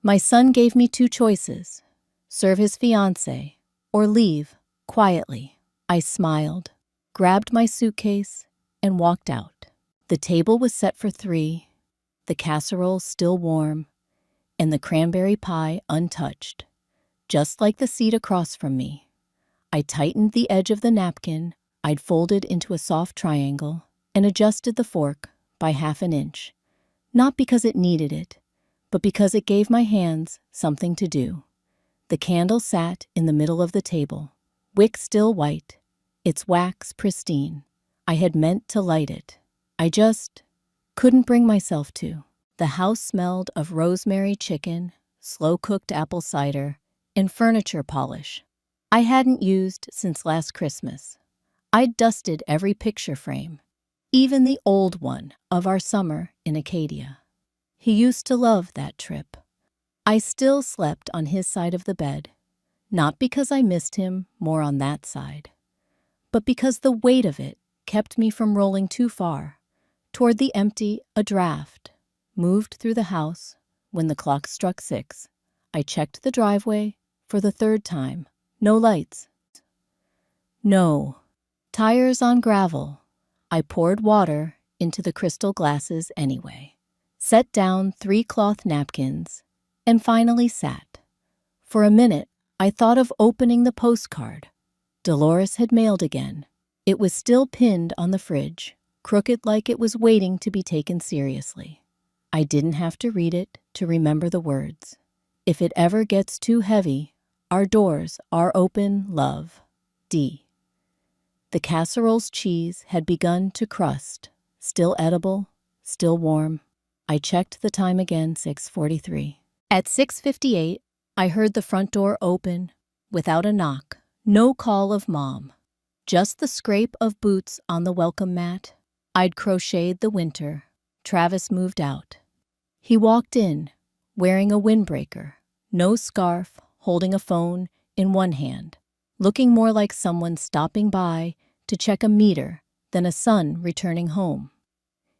My son gave me two choices: serve his fiancée or leave quietly. I smiled, grabbed my suitcase, and walked out. The table was set for 3, the casserole still warm, and the cranberry pie untouched, just like the seat across from me. I tightened the edge of the napkin I'd folded into a soft triangle and adjusted the fork by 1/2 inch, not because it needed it, but because it gave my hands something to do. The candle sat in the middle of the table, wick still white, its wax pristine. I had meant to light it. I just couldn't bring myself to. The house smelled of rosemary chicken, slow-cooked apple cider, and furniture polish I hadn't used since last Christmas. I'd dusted every picture frame, even the old one of our summer in Acadia. He used to love that trip. I still slept on his side of the bed, not because I missed him more on that side, but because the weight of it kept me from rolling too far toward the empty. A draft moved through the house when the clock struck 6. I checked the driveway for the 3rd time. No lights. No. Tires on gravel. I poured water into the crystal glasses anyway, set down 3 cloth napkins, and finally sat. For a minute, I thought of opening the postcard Dolores had mailed again. It was still pinned on the fridge, crooked like it was waiting to be taken seriously. I didn't have to read it to remember the words. If it ever gets too heavy, our doors are open, love. D. The casserole's cheese had begun to crust, still edible, still warm. I checked the time again, 6:43. At 6:58, I heard the front door open, without a knock. No call of Mom, just the scrape of boots on the welcome mat I'd crocheted the winter. Travis moved out. He walked in, wearing a windbreaker, no scarf, holding a phone in one hand, looking more like someone stopping by to check a meter than a son returning home.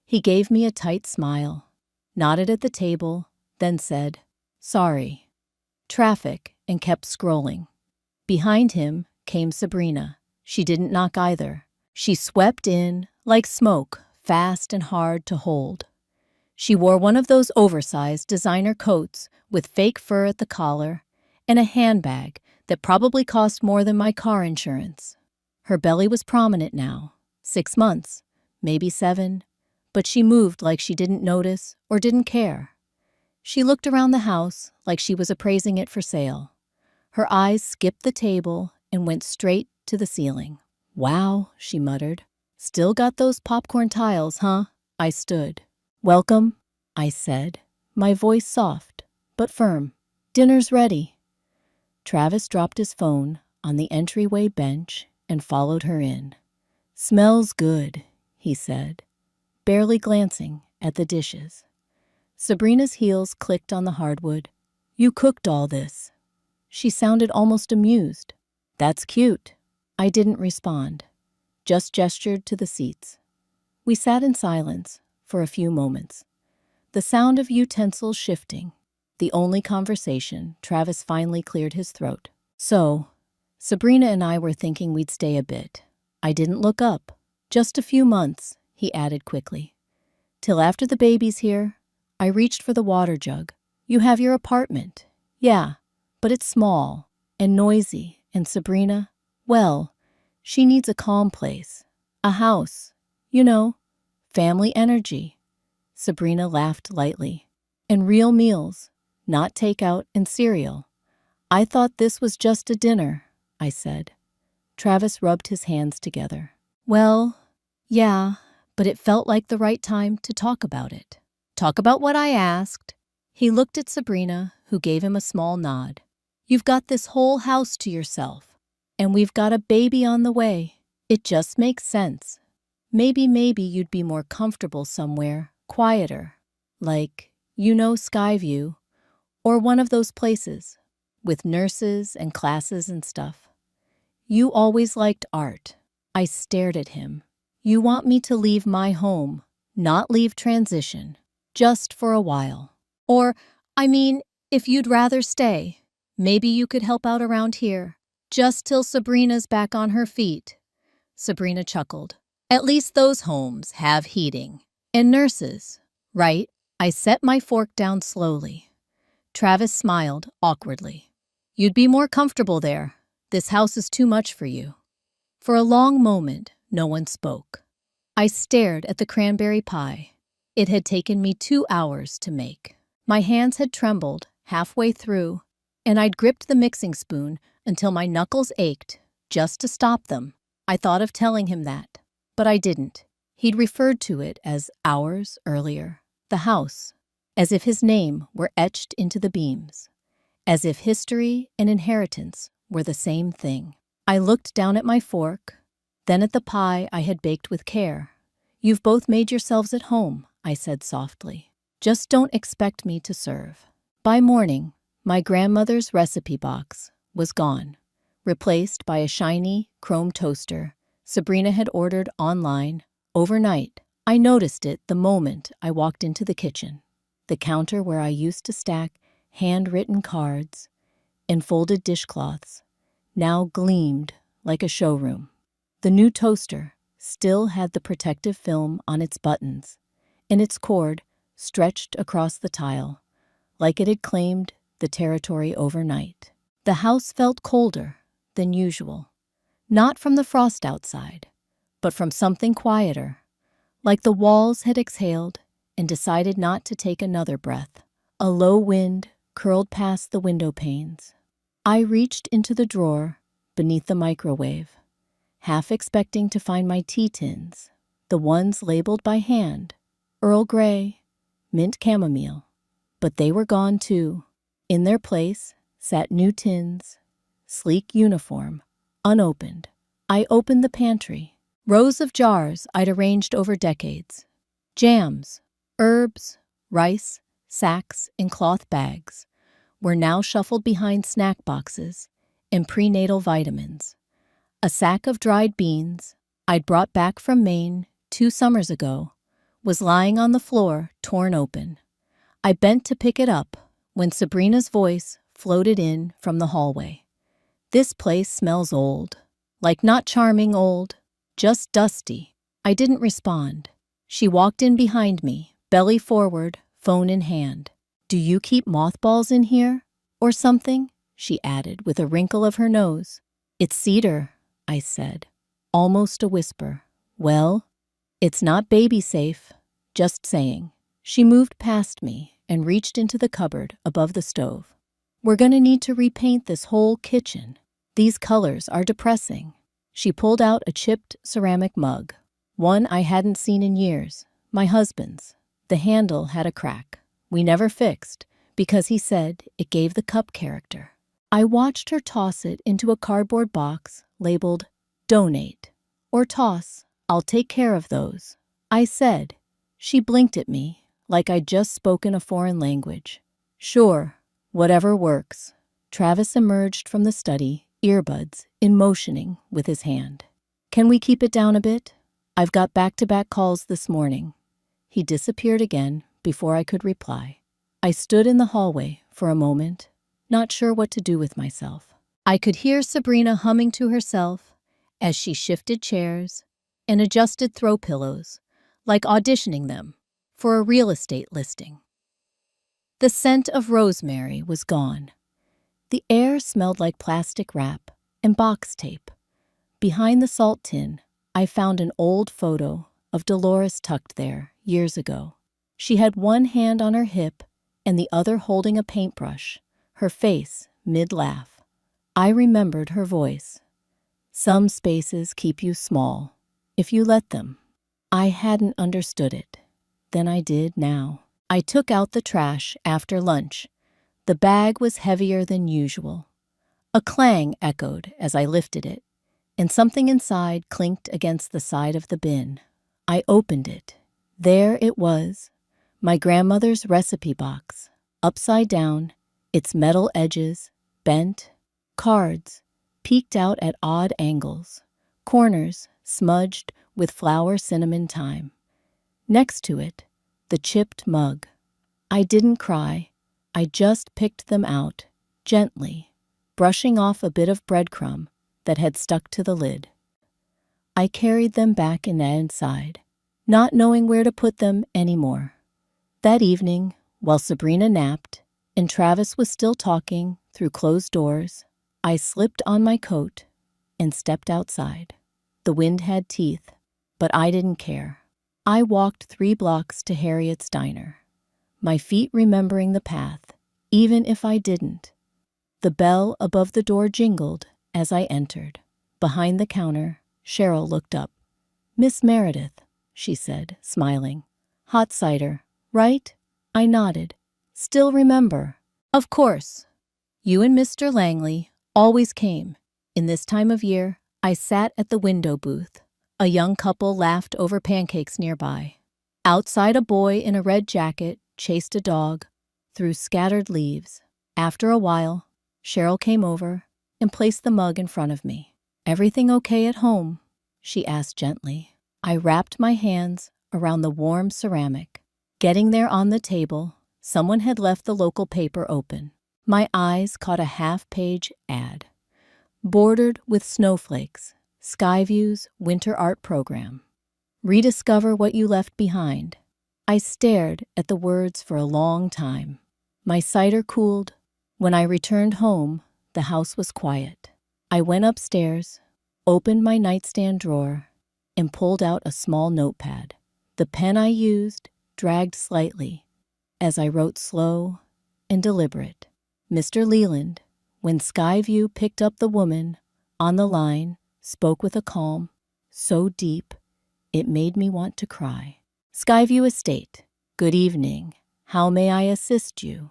He gave me a tight smile, nodded at the table, then said, "Sorry." Traffic, and kept scrolling. Behind him came Sabrina. She didn't knock either. She swept in like smoke, fast and hard to hold. She wore one of those oversized designer coats with fake fur at the collar and a handbag that probably cost more than my car insurance. Her belly was prominent now, 6 months, maybe 7, but she moved like she didn't notice or didn't care. She looked around the house like she was appraising it for sale. Her eyes skipped the table and went straight to the ceiling. "Wow," she muttered. "Still got those popcorn tiles, huh?" I stood. "Welcome," I said, my voice soft but firm. "Dinner's ready." Travis dropped his phone on the entryway bench and followed her in. "Smells good," he said, barely glancing at the dishes. Sabrina's heels clicked on the hardwood. "You cooked all this." She sounded almost amused. "That's cute." I didn't respond, just gestured to the seats. We sat in silence for a few moments, the sound of utensils shifting. The only conversation. Travis finally cleared his throat. "So, Sabrina and I were thinking we'd stay a bit." I didn't look up. "Just a few months," he added quickly. "Till after the baby's here." I reached for the water jug. "You have your apartment." "Yeah, but it's small and noisy, and Sabrina, well, she needs a calm place. A house, you know, family energy." Sabrina laughed lightly. "And real meals, not takeout and cereal." "I thought this was just a dinner," I said. Travis rubbed his hands together. "Well, yeah, but it felt like the right time to talk about it. Talk about what I asked." He looked at Sabrina, who gave him a small nod. "You've got this whole house to yourself, and we've got a baby on the way. It just makes sense. Maybe you'd be more comfortable somewhere, quieter, like, Skyview, or one of those places, with nurses and classes and stuff. You always liked art." I stared at him. "You want me to leave my home, not leave transition, just for a while. Or, I mean, If you'd rather stay, maybe you could help out around here, just till Sabrina's back on her feet." Sabrina chuckled. "At least those homes have heating. And nurses, right?" I set my fork down slowly. Travis smiled awkwardly. "You'd be more comfortable there. This house is too much for you." For a long moment, no one spoke. I stared at the cranberry pie. It had taken me 2 hours to make. My hands had trembled halfway through, and I'd gripped the mixing spoon until my knuckles ached just to stop them. I thought of telling him that, but I didn't. He'd referred to it as hours earlier. The house, as if his name were etched into the beams, as if history and inheritance were the same thing. I looked down at my fork, then at the pie I had baked with care. "You've both made yourselves at home," I said softly. "Just don't expect me to serve." By morning, my grandmother's recipe box was gone, replaced by a shiny chrome toaster Sabrina had ordered online overnight. I noticed it the moment I walked into the kitchen. The counter where I used to stack handwritten cards and folded dishcloths now gleamed like a showroom. The new toaster still had the protective film on its buttons, and its cord stretched across the tile, like it had claimed the territory overnight. The house felt colder than usual, not from the frost outside, but from something quieter, like the walls had exhaled and decided not to take another breath. A low wind curled past the window panes. I reached into the drawer beneath the microwave, half expecting to find my tea tins, the ones labeled by hand, Earl Grey, mint chamomile. But they were gone too. In their place sat new tins, sleek uniform, unopened. I opened the pantry. Rows of jars I'd arranged over decades. Jams, herbs, rice, sacks, and cloth bags were now shuffled behind snack boxes and prenatal vitamins. A sack of dried beans I'd brought back from Maine 2 summers ago was lying on the floor, torn open. I bent to pick it up when Sabrina's voice floated in from the hallway. "This place smells old. Like not charming old, just dusty." I didn't respond. She walked in behind me, belly forward, phone in hand. "Do you keep mothballs in here? Or something?" she added with a wrinkle of her nose. "It's cedar," I said, almost a whisper. "Well, it's not baby safe, just saying." She moved past me and reached into the cupboard above the stove. "We're gonna need to repaint this whole kitchen. These colors are depressing." She pulled out a chipped ceramic mug, one I hadn't seen in years, my husband's. The handle had a crack. We never fixed, because he said it gave the cup character. I watched her toss it into a cardboard box labeled "Donate" or "Toss, I'll take care of those," I said. She blinked at me like I'd just spoken a foreign language. "Sure, whatever works." Travis emerged from the study, earbuds in motioning with his hand. "Can we keep it down a bit? I've got back-to-back calls this morning." He disappeared again before I could reply. I stood in the hallway for a moment, not sure what to do with myself. I could hear Sabrina humming to herself as she shifted chairs and adjusted throw pillows, like auditioning them for a real estate listing. The scent of rosemary was gone. The air smelled like plastic wrap and box tape. Behind the salt tin, I found an old photo of Dolores tucked there years ago. She had one hand on her hip and the other holding a paintbrush, her face mid-laugh. I remembered her voice. "Some spaces keep you small, if you let them." I hadn't understood it. Then I did now. I took out the trash after lunch. The bag was heavier than usual. A clang echoed as I lifted it, and something inside clinked against the side of the bin. I opened it. There it was, my grandmother's recipe box, upside down, its metal edges bent, cards peeked out at odd angles, corners smudged with flour cinnamon thyme. Next to it, the chipped mug. I didn't cry. I just picked them out, gently, brushing off a bit of breadcrumb that had stuck to the lid. I carried them back inside, not knowing where to put them anymore. That evening, while Sabrina napped and Travis was still talking through closed doors, I slipped on my coat and stepped outside. The wind had teeth, but I didn't care. I walked 3 blocks to Harriet's diner, my feet remembering the path, even if I didn't. The bell above the door jingled as I entered. Behind the counter, Cheryl looked up. "Miss Meredith," she said, smiling. "Hot cider, right?" I nodded. "Still remember?" "Of course. You and Mr. Langley always came. In this time of year, I sat at the window booth. A young couple laughed over pancakes nearby. Outside, a boy in a red jacket chased a dog through scattered leaves. After a while, Cheryl came over and placed the mug in front of me. "Everything okay at home?" she asked gently. I wrapped my hands around the warm ceramic. Getting there on the table, someone had left the local paper open. My eyes caught a half-page ad, bordered with snowflakes, Skyview's winter art program. "Rediscover what you left behind." I stared at the words for a long time. My cider cooled. When I returned home, the house was quiet. I went upstairs, opened my nightstand drawer, and pulled out a small notepad. The pen I used dragged slightly as I wrote slow and deliberate. Mr. Leland, when Skyview picked up the woman on the line, spoke with a calm so deep it made me want to cry. "Skyview Estate, good evening. How may I assist you?"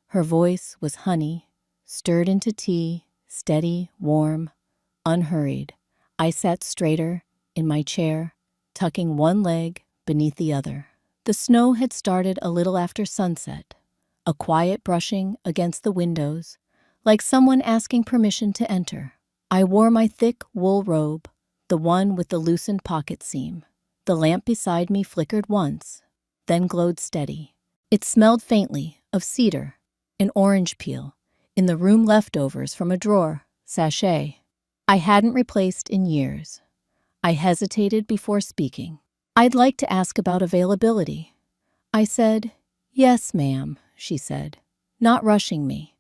Her voice was honey, stirred into tea, steady, warm, unhurried. I sat straighter in my chair, tucking one leg beneath the other. The snow had started a little after sunset, a quiet brushing against the windows, like someone asking permission to enter. I wore my thick wool robe, the one with the loosened pocket seam. The lamp beside me flickered once, then glowed steady. It smelled faintly of cedar and orange peel in the room leftovers from a drawer sachet I hadn't replaced in years. I hesitated before speaking. "I'd like to ask about availability." I said, "Yes, ma'am," she said, not rushing me.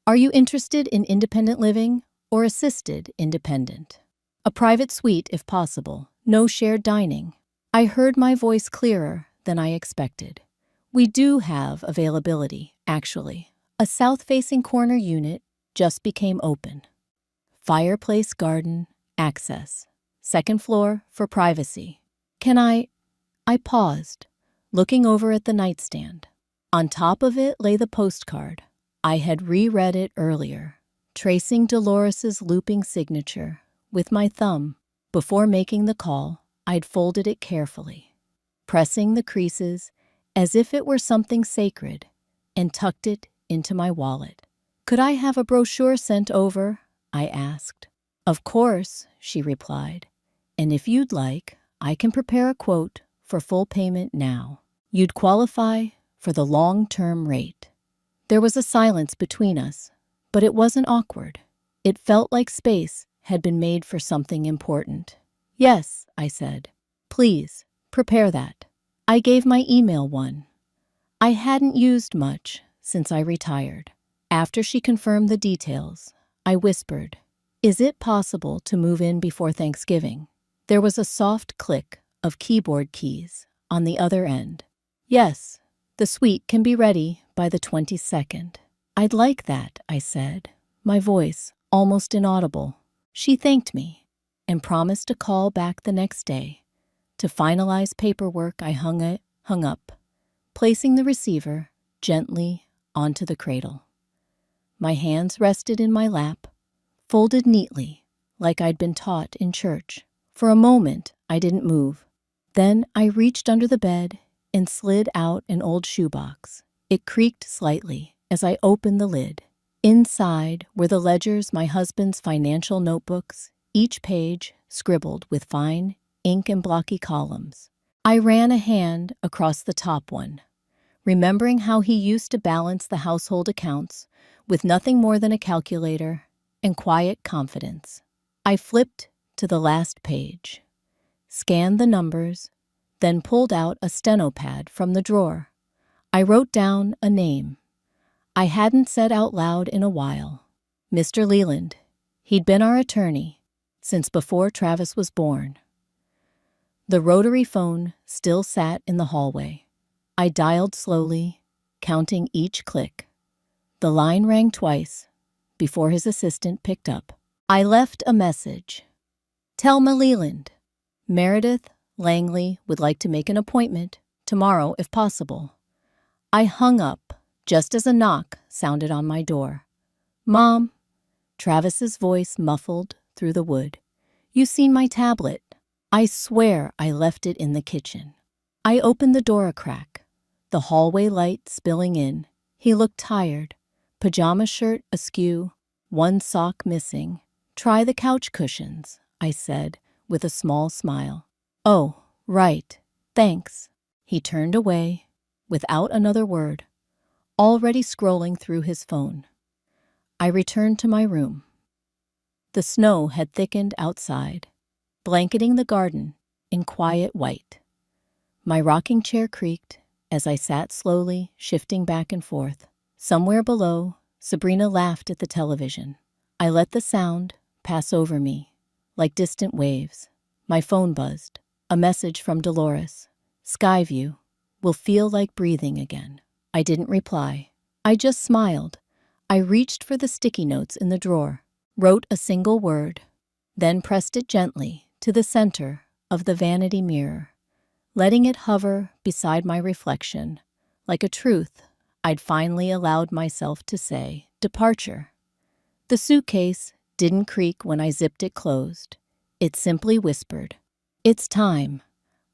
"Are you interested in independent living or assisted independent?" "A private suite if possible, no shared dining." I heard my voice clearer than I expected. "We do have availability, actually. A south-facing corner unit just became open. Fireplace, garden, access. Second floor for privacy. Can I paused, looking over at the nightstand. On top of it lay the postcard. I had reread it earlier, tracing Dolores's looping signature with my thumb. Before making the call, I'd folded it carefully, pressing the creases as if it were something sacred, and tucked it into my wallet. "Could I have a brochure sent over?" I asked. "Of course," she replied. "And if you'd like, I can prepare a quote for full payment now. You'd qualify for the long-term rate." There was a silence between us, but it wasn't awkward. It felt like space had been made for something important. "Yes," I said. "Please, prepare that." I gave my email one. I hadn't used much since I retired. After she confirmed the details, I whispered, "Is it possible to move in before Thanksgiving?" There was a soft click of keyboard keys on the other end. "Yes, the suite can be ready by the 22nd. "I'd like that," I said, my voice almost inaudible. She thanked me and promised to call back the next day. To finalize paperwork, I hung up, placing the receiver gently onto the cradle. My hands rested in my lap, folded neatly, like I'd been taught in church. For a moment, I didn't move. Then I reached under the bed and slid out an old shoebox. It creaked slightly as I opened the lid. Inside were the ledgers, my husband's financial notebooks, each page scribbled with fine ink and blocky columns. I ran a hand across the top one, remembering how he used to balance the household accounts with nothing more than a calculator and quiet confidence. I flipped to the last page, scanned the numbers, then pulled out a steno pad from the drawer. I wrote down a name I hadn't said out loud in a while. Mr. Leland. He'd been our attorney since before Travis was born. The rotary phone still sat in the hallway. I dialed slowly, counting each click. The line rang twice before his assistant picked up. I left a message. Thelma Leland. Meredith Langley would like to make an appointment tomorrow if possible. I hung up just as a knock sounded on my door. Mom, Travis's voice muffled through the wood. You seen my tablet? I swear I left it in the kitchen. I opened the door a crack, the hallway light spilling in. He looked tired, pajama shirt askew, one sock missing. Try the couch cushions, I said with a small smile. Oh, right, thanks. He turned away without another word, already scrolling through his phone. I returned to my room. The snow had thickened outside, blanketing the garden in quiet white. My rocking chair creaked as I sat slowly, shifting back and forth. Somewhere below, Sabrina laughed at the television. I let the sound pass over me, like distant waves. My phone buzzed. A message from Dolores. Skyview will feel like breathing again. I didn't reply. I just smiled. I reached for the sticky notes in the drawer, wrote a single word, then pressed it gently to the center of the vanity mirror, letting it hover beside my reflection, like a truth I'd finally allowed myself to say. Departure. The suitcase didn't creak when I zipped it closed. It simply whispered, "It's time."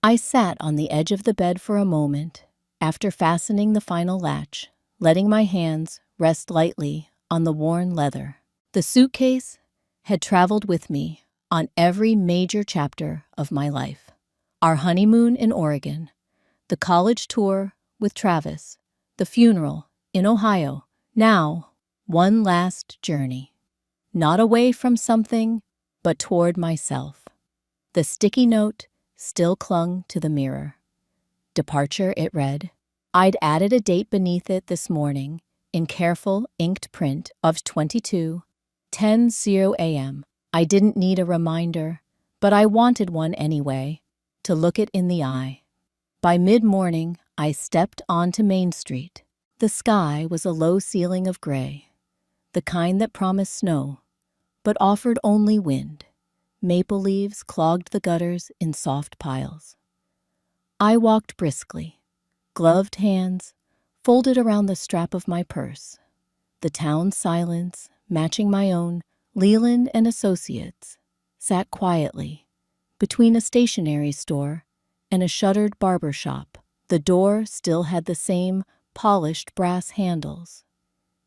I sat on the edge of the bed for a moment, after fastening the final latch, letting my hands rest lightly on the worn leather. The suitcase had traveled with me on every major chapter of my life. Our honeymoon in Oregon, the college tour with Travis, the funeral in Ohio. Now, one last journey. Not away from something, but toward myself. The sticky note still clung to the mirror. Departure, it read. I'd added a date beneath it this morning in careful inked print of 22:10 a.m. I didn't need a reminder, but I wanted one anyway, to look it in the eye. By mid-morning, I stepped onto Main Street. The sky was a low ceiling of gray, the kind that promised snow, but offered only wind. Maple leaves clogged the gutters in soft piles. I walked briskly, gloved hands folded around the strap of my purse. The town's silence, matching my own, Leland and Associates, sat quietly between a stationery store and a shuttered barber shop. The door still had the same polished brass handles.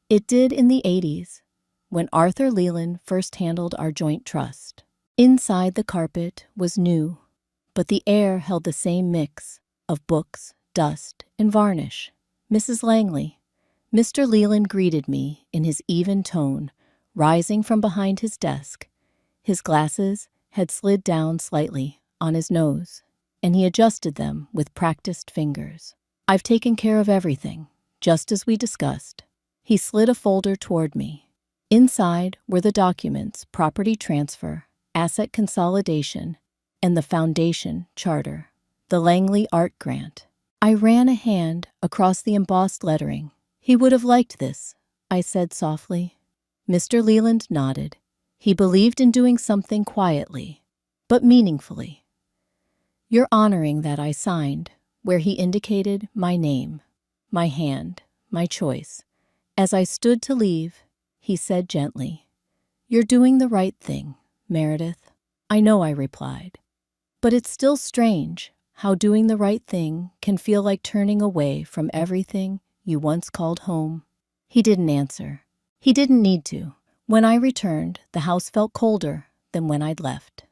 It did in the 80s, when Arthur Leland first handled our joint trust. Inside, the carpet was new, but the air held the same mix of books, dust, and varnish. Mrs. Langley. Mr. Leland greeted me in his even tone, rising from behind his desk. His glasses had slid down slightly on his nose, and he adjusted them with practiced fingers. I've taken care of everything, just as we discussed. He slid a folder toward me. Inside were the documents, property transfer, asset consolidation, and the foundation charter, the Langley Art Grant. I ran a hand across the embossed lettering. He would have liked this, I said softly. Mr. Leland nodded. He believed in doing something quietly, but meaningfully. You're honoring that I signed, where he indicated my name, my hand, my choice. As I stood to leave, he said gently, You're doing the right thing, Meredith. I know, I replied. But it's still strange how doing the right thing can feel like turning away from everything you once called home. He didn't answer. He didn't need to. When I returned, the house felt colder than when I'd left.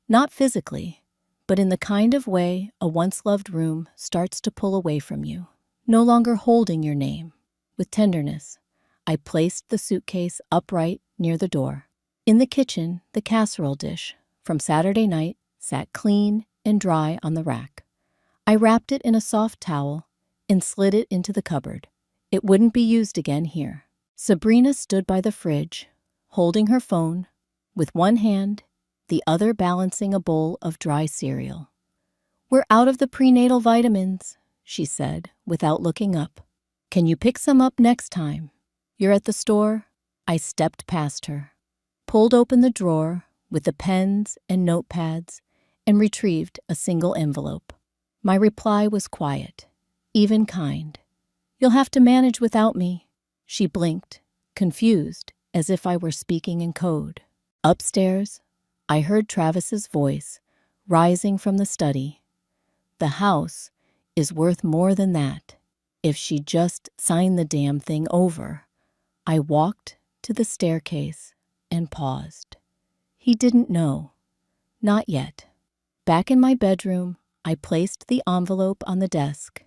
Not physically, but in the kind of way a once-loved room starts to pull away from you. no longer holding your name. With tenderness, I placed the suitcase upright near the door. In the kitchen, the casserole dish from Saturday night sat clean and dry on the rack. I wrapped it in a soft towel and slid it into the cupboard. It wouldn't be used again here. Sabrina stood by the fridge, holding her phone, with one hand, the other balancing a bowl of dry cereal. "We're out of the prenatal vitamins," she said, without looking up. "Can you pick some up next time? You're at the store?" I stepped past her, pulled open the drawer with the pens and notepads, and retrieved a single envelope. My reply was quiet, even kind. "You'll have to manage without me." She blinked, confused, as if I were speaking in code. Upstairs, I heard Travis's voice rising from the study. "The house is worth more than that. If she just signed the damn thing over." I walked to the staircase and paused. He didn't know. Not yet. Back in my bedroom, I placed the envelope on the desk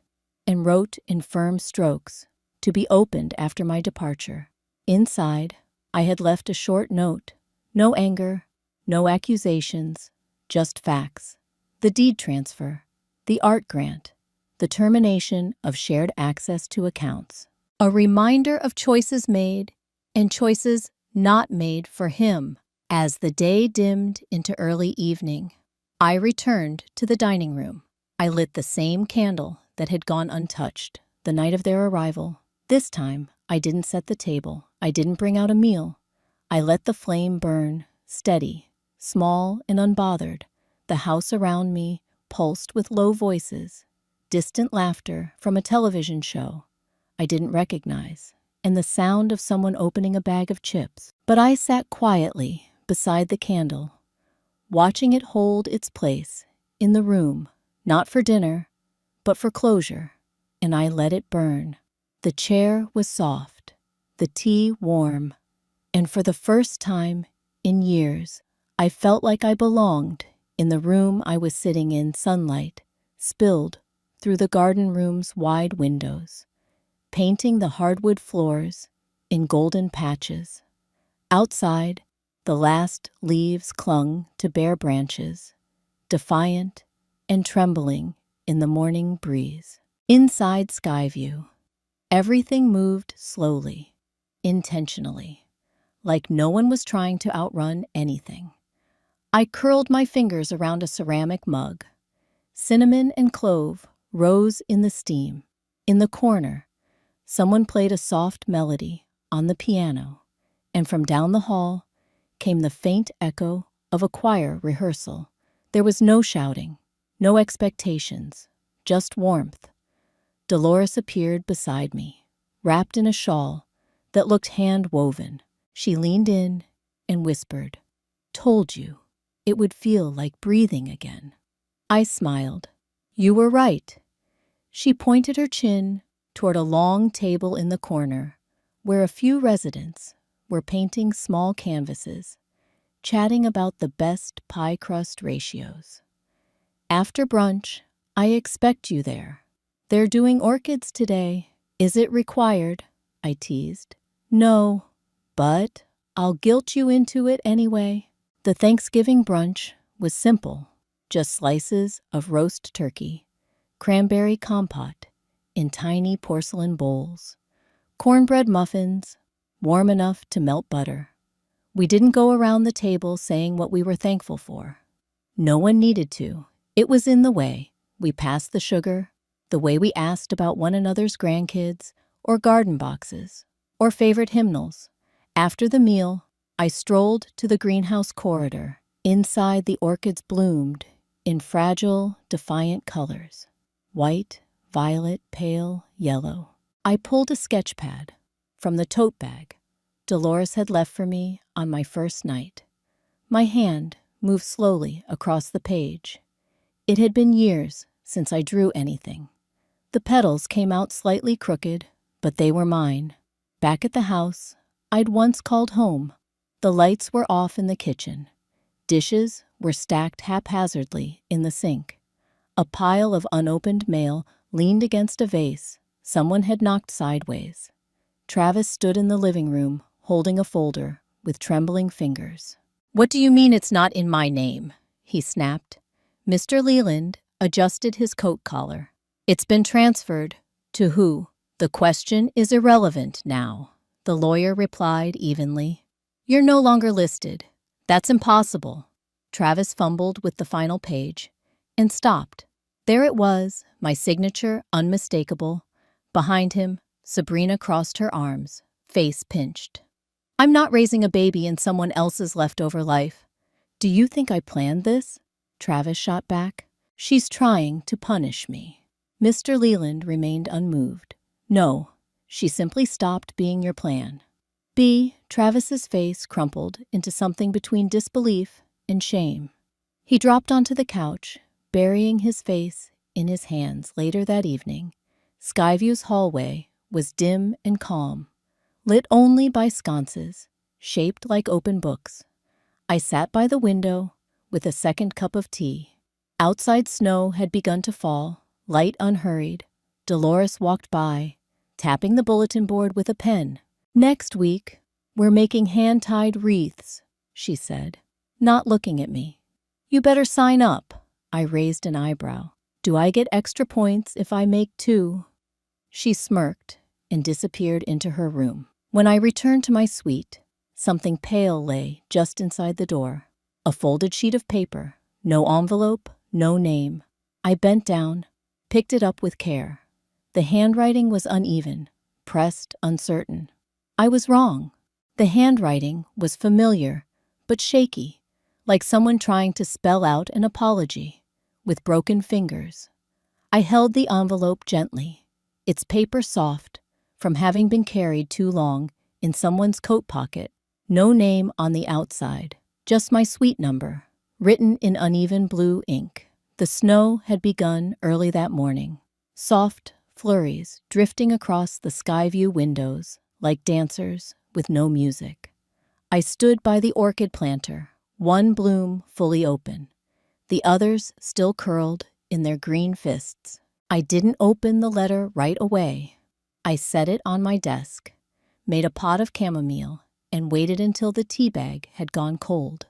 and wrote in firm strokes, "To be opened after my departure." Inside, I had left a short note. No anger, no accusations, just facts. The deed transfer, the art grant, the termination of shared access to accounts. A reminder of choices made and choices not made for him. As the day dimmed into early evening, I returned to the dining room. I lit the same candle that had gone untouched the night of their arrival. This time, I didn't set the table. I didn't bring out a meal. I let the flame burn, steady, small and unbothered. The house around me pulsed with low voices, distant laughter from a television show I didn't recognize, and the sound of someone opening a bag of chips. But I sat quietly beside the candle, watching it hold its place in the room, not for dinner, but for closure, and I let it burn. The chair was soft, the tea warm, and for the first time in years, I felt like I belonged in the room I was sitting in. Sunlight spilled through the garden room's wide windows, painting the hardwood floors in golden patches. Outside, the last leaves clung to bare branches, defiant and trembling in the morning breeze. Inside Skyview, everything moved slowly, intentionally, like no one was trying to outrun anything. I curled my fingers around a ceramic mug. Cinnamon and clove rose in the steam. In the corner, someone played a soft melody on the piano, and from down the hall came the faint echo of a choir rehearsal. There was no shouting, no expectations, just warmth. Dolores appeared beside me, wrapped in a shawl that looked hand-woven. She leaned in and whispered, "Told you it would feel like breathing again." I smiled. "You were right." She pointed her chin toward a long table in the corner where a few residents were painting small canvases, chatting about the best pie crust ratios. "After brunch, I expect you there. They're doing orchids today. Is it required?" I teased. "No, but I'll guilt you into it anyway." The Thanksgiving brunch was simple, just slices of roast turkey, cranberry compote in tiny porcelain bowls, cornbread muffins, warm enough to melt butter. We didn't go around the table saying what we were thankful for. No one needed to. It was in the way we passed the sugar, the way we asked about one another's grandkids or garden boxes or favorite hymnals. After the meal, I strolled to the greenhouse corridor. Inside, the orchids bloomed in fragile, defiant colors: white, violet, pale yellow. I pulled a sketch pad from the tote bag Dolores had left for me on my first night. My hand moved slowly across the page. It had been years since I drew anything. The petals came out slightly crooked, but they were mine. Back at the house I'd once called home, the lights were off in the kitchen. Dishes were stacked haphazardly in the sink. A pile of unopened mail leaned against a vase, Someone had knocked sideways. Travis stood in the living room, holding a folder, with trembling fingers. "What do you mean it's not in my name?" he snapped. Mr. Leland adjusted his coat collar. "It's been transferred. To who? The question is irrelevant now," the lawyer replied evenly. "You're no longer listed. That's impossible." Travis fumbled with the final page and stopped. There it was, my signature unmistakable. Behind him, Sabrina crossed her arms, face pinched. "I'm not raising a baby in someone else's leftover life." "Do you think I planned this?" Travis shot back. "She's trying to punish me." Mr. Leland remained unmoved. "No, she simply stopped being your plan." Travis's face crumpled into something between disbelief and shame. He dropped onto the couch, burying his face in his hands. Later that evening, Skyview's hallway was dim and calm, lit only by sconces, shaped like open books. I sat by the window with a second cup of tea. Outside snow had begun to fall, light unhurried. Dolores walked by, tapping the bulletin board with a pen. "Next week, we're making hand-tied wreaths," she said, not looking at me. "You better sign up." I raised an eyebrow. "Do I get extra points if I make 2? She smirked and disappeared into her room. When I returned to my suite, something pale lay just inside the door. A folded sheet of paper, no envelope, no name. I bent down, picked it up with care. The handwriting was uneven, pressed, uncertain. I was wrong. The handwriting was familiar, but shaky, like someone trying to spell out an apology, with broken fingers. I held the envelope gently, its paper soft, from having been carried too long in someone's coat pocket. No name on the outside, just my suite number, written in uneven blue ink. The snow had begun early that morning. Soft flurries drifting across the Skyview windows like dancers with no music. I stood by the orchid planter, one bloom fully open, the others still curled in their green fists. I didn't open the letter right away. I set it on my desk, made a pot of chamomile, and waited until the tea bag had gone cold.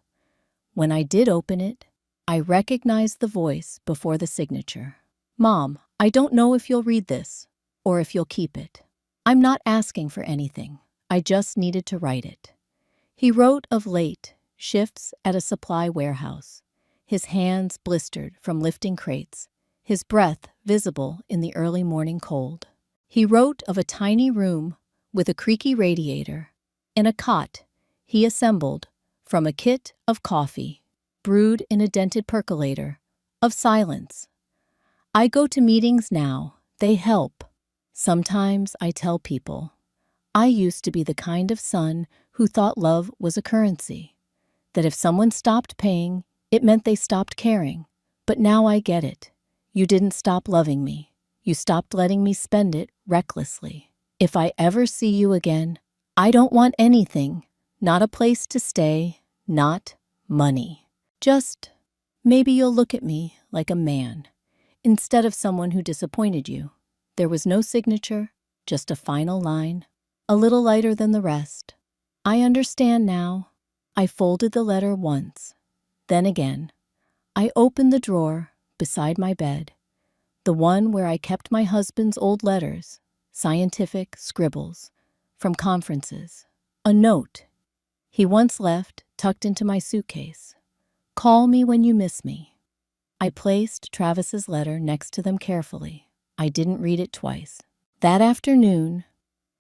When I did open it, I recognized the voice before the signature. "Mom, I don't know if you'll read this, or if you'll keep it. I'm not asking for anything. I just needed to write it." He wrote of late shifts at a supply warehouse, his hands blistered from lifting crates, his breath visible in the early morning cold. He wrote of a tiny room with a creaky radiator and a cot he assembled from a kit of coffee, brewed in a dented percolator, of silence. "I go to meetings now. They help. Sometimes I tell people, I used to be the kind of son who thought love was a currency, that if someone stopped paying, it meant they stopped caring. But now I get it. You didn't stop loving me. You stopped letting me spend it recklessly. If I ever see you again, I don't want anything, not a place to stay, not money. Just maybe you'll look at me like a man, instead of someone who disappointed you." There was no signature, just a final line, a little lighter than the rest. "I understand now." I folded the letter once, then again. I opened the drawer beside my bed, the one where I kept my husband's old letters, scientific scribbles, from conferences. A note he once left tucked into my suitcase. "Call me when you miss me." I placed Travis's letter next to them carefully. I didn't read it twice. That afternoon,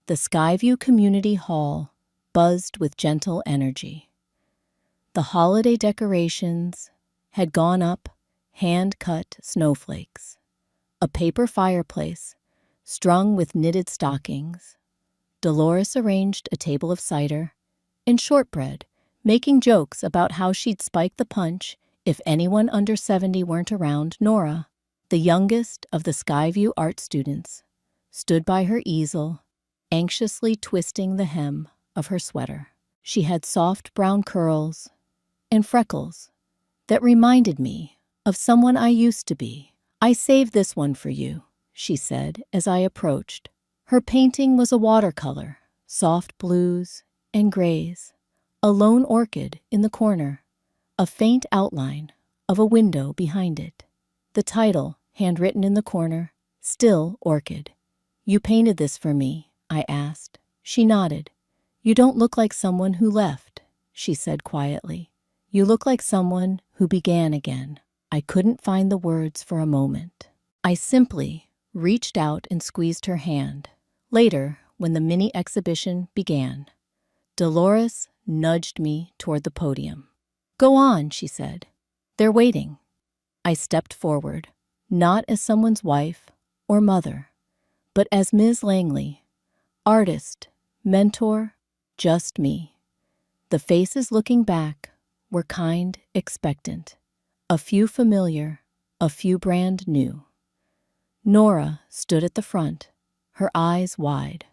the Skyview Community Hall buzzed with gentle energy. The holiday decorations had gone up, hand-cut snowflakes, a paper fireplace strung with knitted stockings. Dolores arranged a table of cider and shortbread, making jokes about how she'd spike the punch if anyone under 70 weren't around. Nora, the youngest of the Skyview art students, stood by her easel, anxiously twisting the hem of her sweater. She had soft brown curls and freckles that reminded me of someone I used to be. "I saved this one for you," she said as I approached. Her painting was a watercolor, soft blues and grays, a lone orchid in the corner, a faint outline of a window behind it. The title, handwritten in the corner, Still Orchid. "You painted this for me?" I asked. She nodded. "You don't look like someone who left," she said quietly. "You look like someone who began again." I couldn't find the words for a moment. I simply reached out and squeezed her hand. Later, when the mini exhibition began, Dolores nudged me toward the podium. "Go on," she said. "They're waiting." I stepped forward, not as someone's wife or mother, but as Ms. Langley, artist, mentor, just me. The faces looking back were kind, expectant. A few familiar, a few brand new. Nora stood at the front, her eyes wide.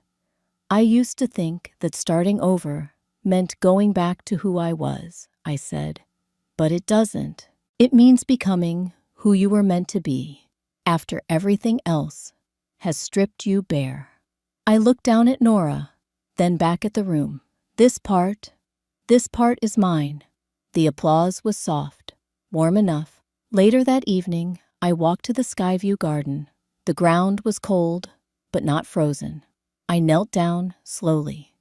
"I used to think that starting over meant going back to who I was," I said. "But it doesn't. It means becoming who you were meant to be, after everything else has stripped you bare." I looked down at Nora, then back at the room. This part is mine." The applause was soft, warm enough. Later that evening, I walked to the Skyview garden. The ground was cold, but not frozen. I knelt down slowly,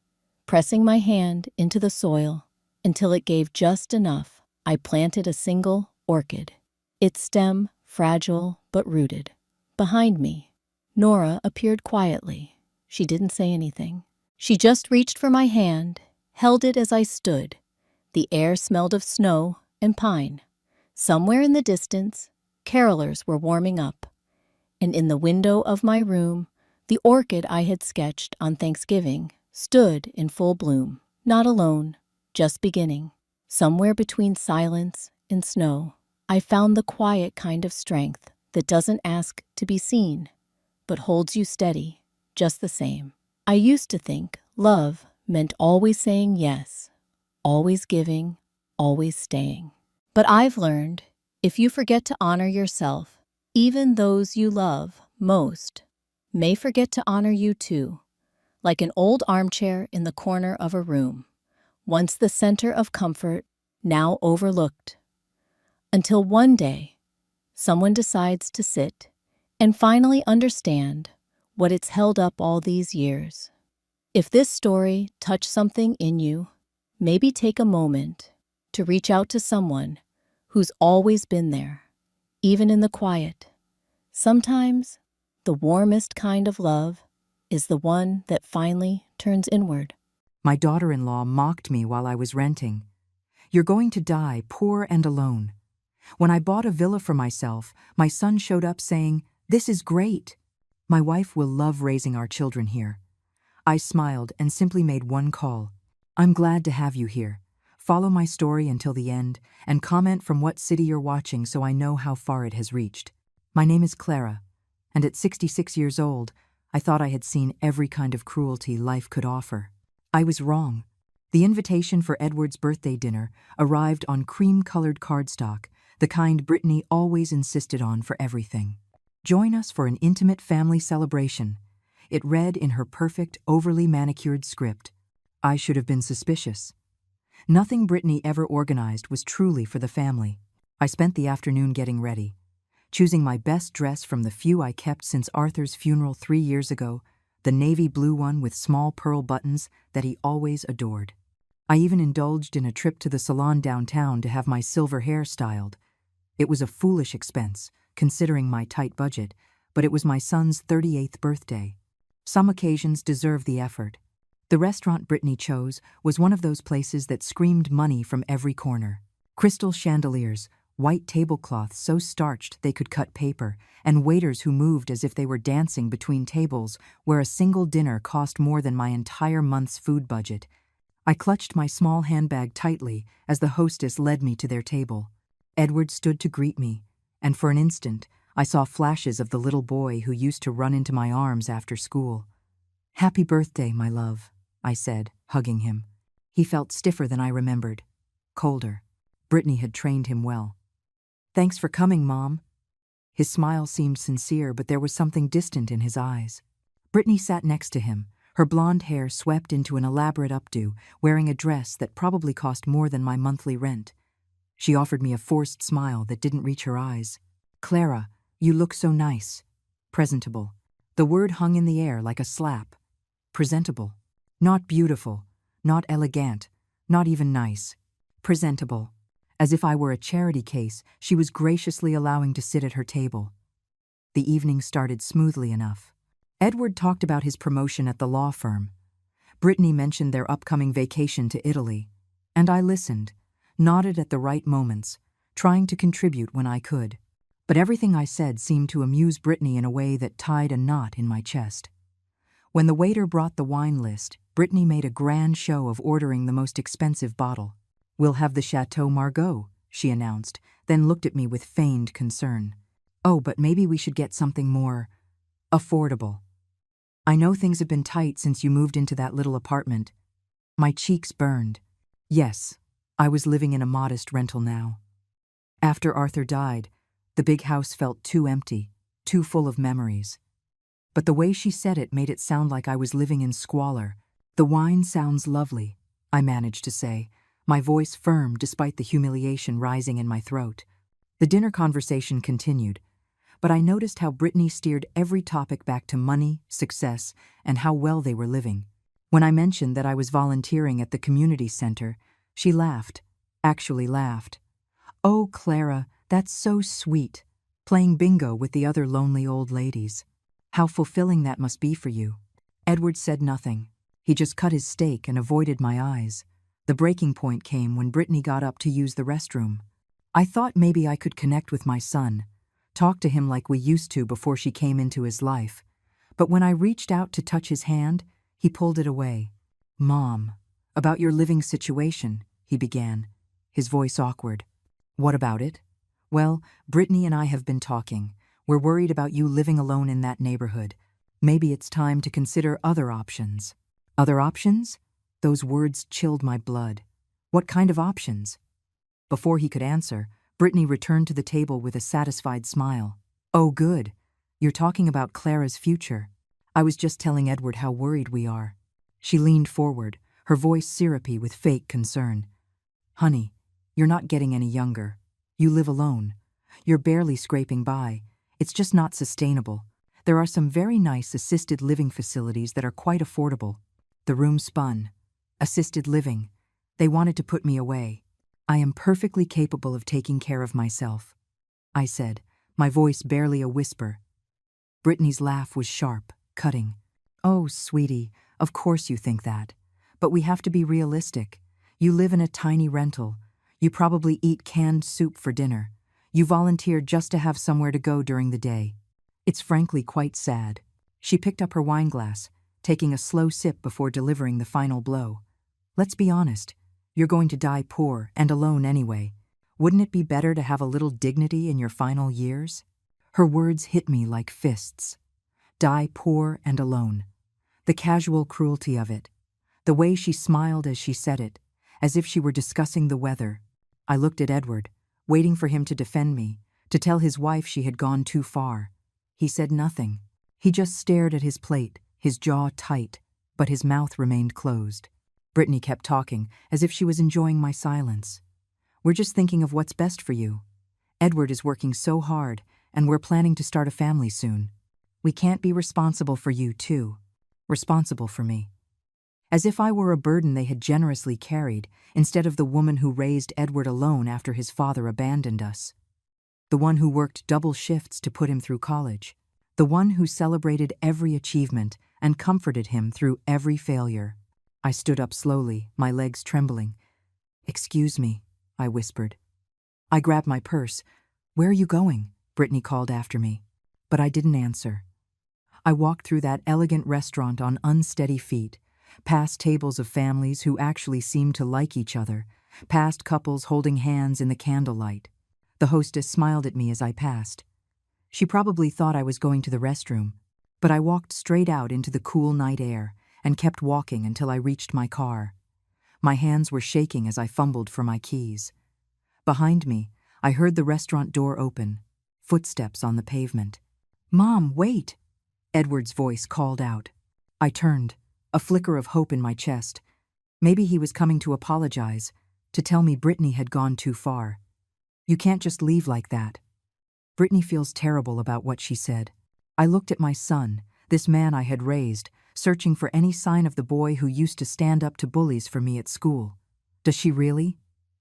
pressing my hand into the soil until it gave just enough. I planted a single orchid, its stem fragile but rooted. Behind me, Nora appeared quietly. She didn't say anything. She just reached for my hand, held it as I stood. The air smelled of snow and pine. Somewhere in the distance, carolers were warming up. And in the window of my room, the orchid I had sketched on Thanksgiving stood in full bloom. Not alone, just beginning. Somewhere between silence and snow, I found the quiet kind of strength that doesn't ask to be seen, but holds you steady, just the same. I used to think love meant always saying yes, always giving, always staying. But I've learned, if you forget to honor yourself, even those you love most may forget to honor you too, like an old armchair in the corner of a room, once the center of comfort, now overlooked. Until one day, someone decides to sit and finally understand what it's held up all these years. If this story touched something in you, maybe take a moment to reach out to someone who's always been there, even in the quiet. Sometimes, the warmest kind of love is the one that finally turns inward. My daughter-in-law mocked me while I was renting. "You're going to die poor and alone." When I bought a villa for myself, my son showed up saying, "This is great. My wife will love raising our children here." I smiled and simply made one call. "I'm glad to have you here. Follow my story until the end and comment from what city you're watching so I know how far it has reached. My name is Clara, and at 66 years old, I thought I had seen every kind of cruelty life could offer. I was wrong. The invitation for Edward's birthday dinner arrived on cream-colored cardstock, the kind Brittany always insisted on for everything. Join us for an intimate family celebration. It read in her perfect, overly manicured script. I should have been suspicious. Nothing Brittany ever organized was truly for the family. I spent the afternoon getting ready, choosing my best dress from the few I kept since Arthur's funeral 3 years ago, the navy blue one with small pearl buttons that he always adored. I even indulged in a trip to the salon downtown to have my silver hair styled. It was a foolish expense, considering my tight budget, but it was my son's 38th birthday. Some occasions deserve the effort. The restaurant Brittany chose was one of those places that screamed money from every corner. Crystal chandeliers, white tablecloths so starched they could cut paper, and waiters who moved as if they were dancing between tables where a single dinner cost more than my entire month's food budget. I clutched my small handbag tightly as the hostess led me to their table. Edward stood to greet me, and for an instant, I saw flashes of the little boy who used to run into my arms after school. "Happy birthday, my love," I said, hugging him. He felt stiffer than I remembered, colder. Brittany had trained him well. "Thanks for coming, Mom." His smile seemed sincere, but there was something distant in his eyes. Brittany sat next to him, her blonde hair swept into an elaborate updo, wearing a dress that probably cost more than my monthly rent. She offered me a forced smile that didn't reach her eyes. "Clara, you look so nice." Presentable. The word hung in the air like a slap. Presentable. Not beautiful, not elegant, not even nice. Presentable. As if I were a charity case, she was graciously allowing to sit at her table. The evening started smoothly enough. Edward talked about his promotion at the law firm. Brittany mentioned their upcoming vacation to Italy, and I listened, nodded at the right moments, trying to contribute when I could. But everything I said seemed to amuse Brittany in a way that tied a knot in my chest. When the waiter brought the wine list, Brittany made a grand show of ordering the most expensive bottle. "We'll have the Chateau Margaux," she announced, then looked at me with feigned concern. "Oh, but maybe we should get something more affordable. I know things have been tight since you moved into that little apartment." My cheeks burned. Yes, I was living in a modest rental now. After Arthur died, the big house felt too empty, too full of memories. But the way she said it made it sound like I was living in squalor. "The wine sounds lovely," I managed to say, my voice firm despite the humiliation rising in my throat. The dinner conversation continued, but I noticed how Brittany steered every topic back to money, success, and how well they were living. When I mentioned that I was volunteering at the community center, she laughed, actually laughed. "Oh, Clara, that's so sweet, playing bingo with the other lonely old ladies. How fulfilling that must be for you." Edward said nothing. He just cut his steak and avoided my eyes. The breaking point came when Brittany got up to use the restroom. I thought maybe I could connect with my son, talk to him like we used to before she came into his life. But when I reached out to touch his hand, he pulled it away. "Mom, about your living situation," he began, his voice awkward. "What about it?" "Well, Brittany and I have been talking. We're worried about you living alone in that neighborhood. Maybe it's time to consider other options." "Other options?" Those words chilled my blood. What kind of options? Before he could answer, Brittany returned to the table with a satisfied smile. "Oh, good. You're talking about Clara's future. I was just telling Edward how worried we are." She leaned forward, her voice syrupy with fake concern. "Honey, you're not getting any younger. You live alone. You're barely scraping by. It's just not sustainable. There are some very nice assisted living facilities that are quite affordable." The room spun. Assisted living. They wanted to put me away. "I am perfectly capable of taking care of myself," I said, my voice barely a whisper. Brittany's laugh was sharp, cutting. "Oh, sweetie, of course you think that. But we have to be realistic. You live in a tiny rental. You probably eat canned soup for dinner. You volunteered just to have somewhere to go during the day. It's frankly quite sad." She picked up her wine glass, taking a slow sip before delivering the final blow. "Let's be honest. You're going to die poor and alone anyway. Wouldn't it be better to have a little dignity in your final years?" Her words hit me like fists. Die poor and alone. The casual cruelty of it. The way she smiled as she said it, as if she were discussing the weather. I looked at Edward, waiting for him to defend me, to tell his wife she had gone too far. He said nothing. He just stared at his plate, his jaw tight, but his mouth remained closed. Brittany kept talking, as if she was enjoying my silence. "We're just thinking of what's best for you. Edward is working so hard, and we're planning to start a family soon. We can't be responsible for you, too. Responsible for me." As if I were a burden they had generously carried, instead of the woman who raised Edward alone after his father abandoned us. The one who worked double shifts to put him through college. The one who celebrated every achievement and comforted him through every failure. I stood up slowly, my legs trembling. "Excuse me," I whispered. I grabbed my purse. "Where are you going?" Brittany called after me. But I didn't answer. I walked through that elegant restaurant on unsteady feet, past tables of families who actually seemed to like each other, past couples holding hands in the candlelight. The hostess smiled at me as I passed. She probably thought I was going to the restroom, but I walked straight out into the cool night air and kept walking until I reached my car. My hands were shaking as I fumbled for my keys. Behind me, I heard the restaurant door open. footsteps on the pavement. "Mom, wait!" Edward's voice called out. I turned, a flicker of hope in my chest. Maybe he was coming to apologize, to tell me Brittany had gone too far. "You can't just leave like that." Brittany feels terrible about what she said. I looked at my son, this man I had raised, searching for any sign of the boy who used to stand up to bullies for me at school. Does she really?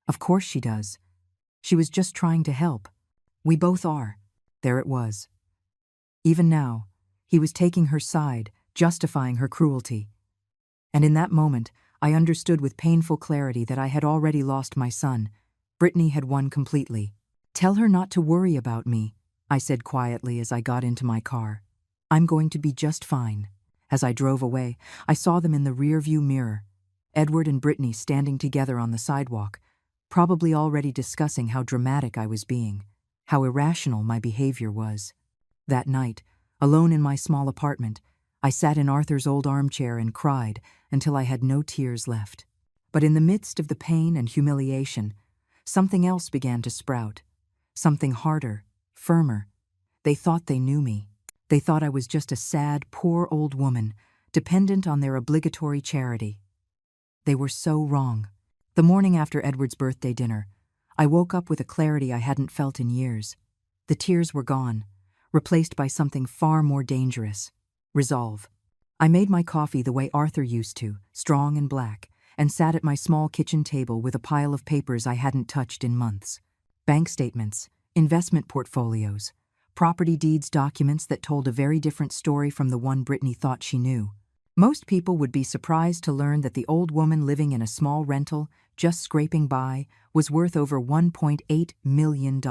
Of course she does. She was just trying to help. We both are. There it was. Even now, he was taking her side, justifying her cruelty. And in that moment, I understood with painful clarity that I had already lost my son. Brittany had won completely. "Tell her not to worry about me," I said quietly as I got into my car. "I'm going to be just fine." As I drove away, I saw them in the rearview mirror, Edward and Brittany standing together on the sidewalk, probably already discussing how dramatic I was being, how irrational my behavior was. That night, alone in my small apartment, I sat in Arthur's old armchair and cried until I had no tears left. But in the midst of the pain and humiliation, something else began to sprout. Something harder, firmer. They thought they knew me. They thought I was just a sad, poor old woman, dependent on their obligatory charity. They were so wrong. The morning after Edward's birthday dinner, I woke up with a clarity I hadn't felt in years. The tears were gone, replaced by something far more dangerous: resolve. I made my coffee the way Arthur used to, strong and black, and sat at my small kitchen table with a pile of papers I hadn't touched in months. Bank statements, investment portfolios, property deeds documents that told a very different story from the one Brittany thought she knew. Most people would be surprised to learn that the old woman living in a small rental, just scraping by, was worth over $1.8 million.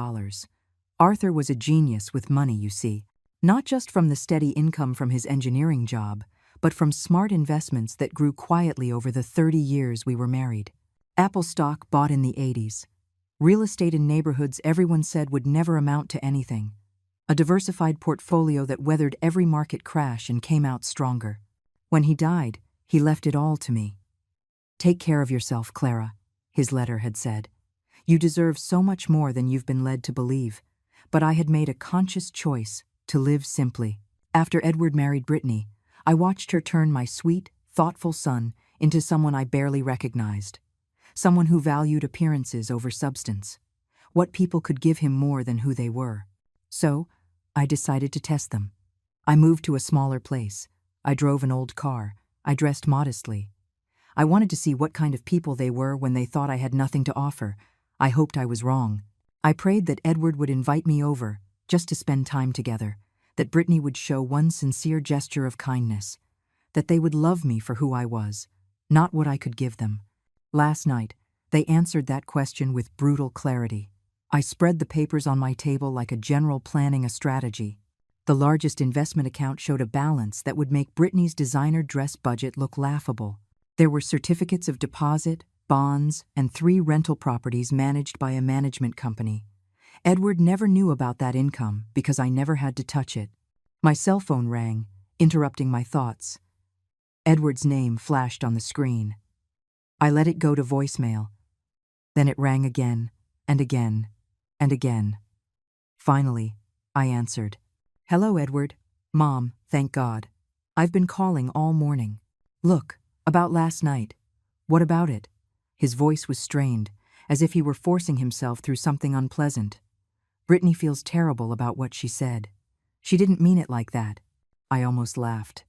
Arthur was a genius with money, you see, not just from the steady income from his engineering job, but from smart investments that grew quietly over the 30 years we were married. Apple stock bought in the 80s. Real estate in neighborhoods everyone said would never amount to anything. A diversified portfolio that weathered every market crash and came out stronger. When he died, he left it all to me. "Take care of yourself, Clara," his letter had said. "You deserve so much more than you've been led to believe." But I had made a conscious choice to live simply. After Edward married Brittany, I watched her turn my sweet, thoughtful son into someone I barely recognized. Someone who valued appearances over substance. What people could give him more than who they were. So, I decided to test them. I moved to a smaller place. I drove an old car. I dressed modestly. I wanted to see what kind of people they were when they thought I had nothing to offer. I hoped I was wrong. I prayed that Edward would invite me over, just to spend time together, that Brittany would show one sincere gesture of kindness, that they would love me for who I was, not what I could give them. Last night, they answered that question with brutal clarity. I spread the papers on my table like a general planning a strategy. The largest investment account showed a balance that would make Brittany's designer dress budget look laughable. There were certificates of deposit, bonds, and 3 rental properties managed by a management company. Edward never knew about that income because I never had to touch it. My cell phone rang, interrupting my thoughts. Edward's name flashed on the screen. I let it go to voicemail. Then it rang again, and again, and again. Finally, I answered. "Hello, Edward. Mom, thank God. I've been calling all morning. Look, about last night. What about it?" His voice was strained, as if he were forcing himself through something unpleasant. "Brittany feels terrible about what she said. She didn't mean it like that." I almost laughed.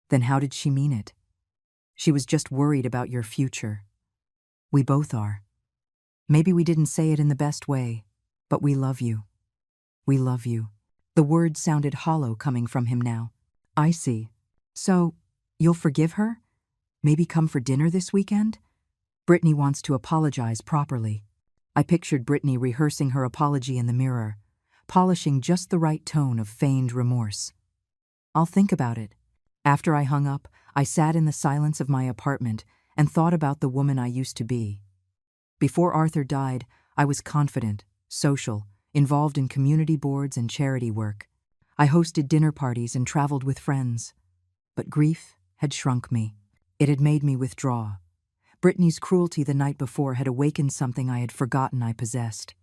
"Then how did she mean it?" "She was just worried about your future." "We both are. Maybe we didn't say it in the best way, but we love you. We love you." The words sounded hollow coming from him now. "I see. So, you'll forgive her? Maybe come for dinner this weekend?" "Brittany wants to apologize properly." I pictured Brittany rehearsing her apology in the mirror, polishing just the right tone of feigned remorse. "I'll think about it." After I hung up, I sat in the silence of my apartment and thought about the woman I used to be. Before Arthur died, I was confident, social, involved in community boards and charity work. I hosted dinner parties and traveled with friends. But grief had shrunk me. It had made me withdraw. Brittany's cruelty the night before had awakened something I had forgotten I possessed.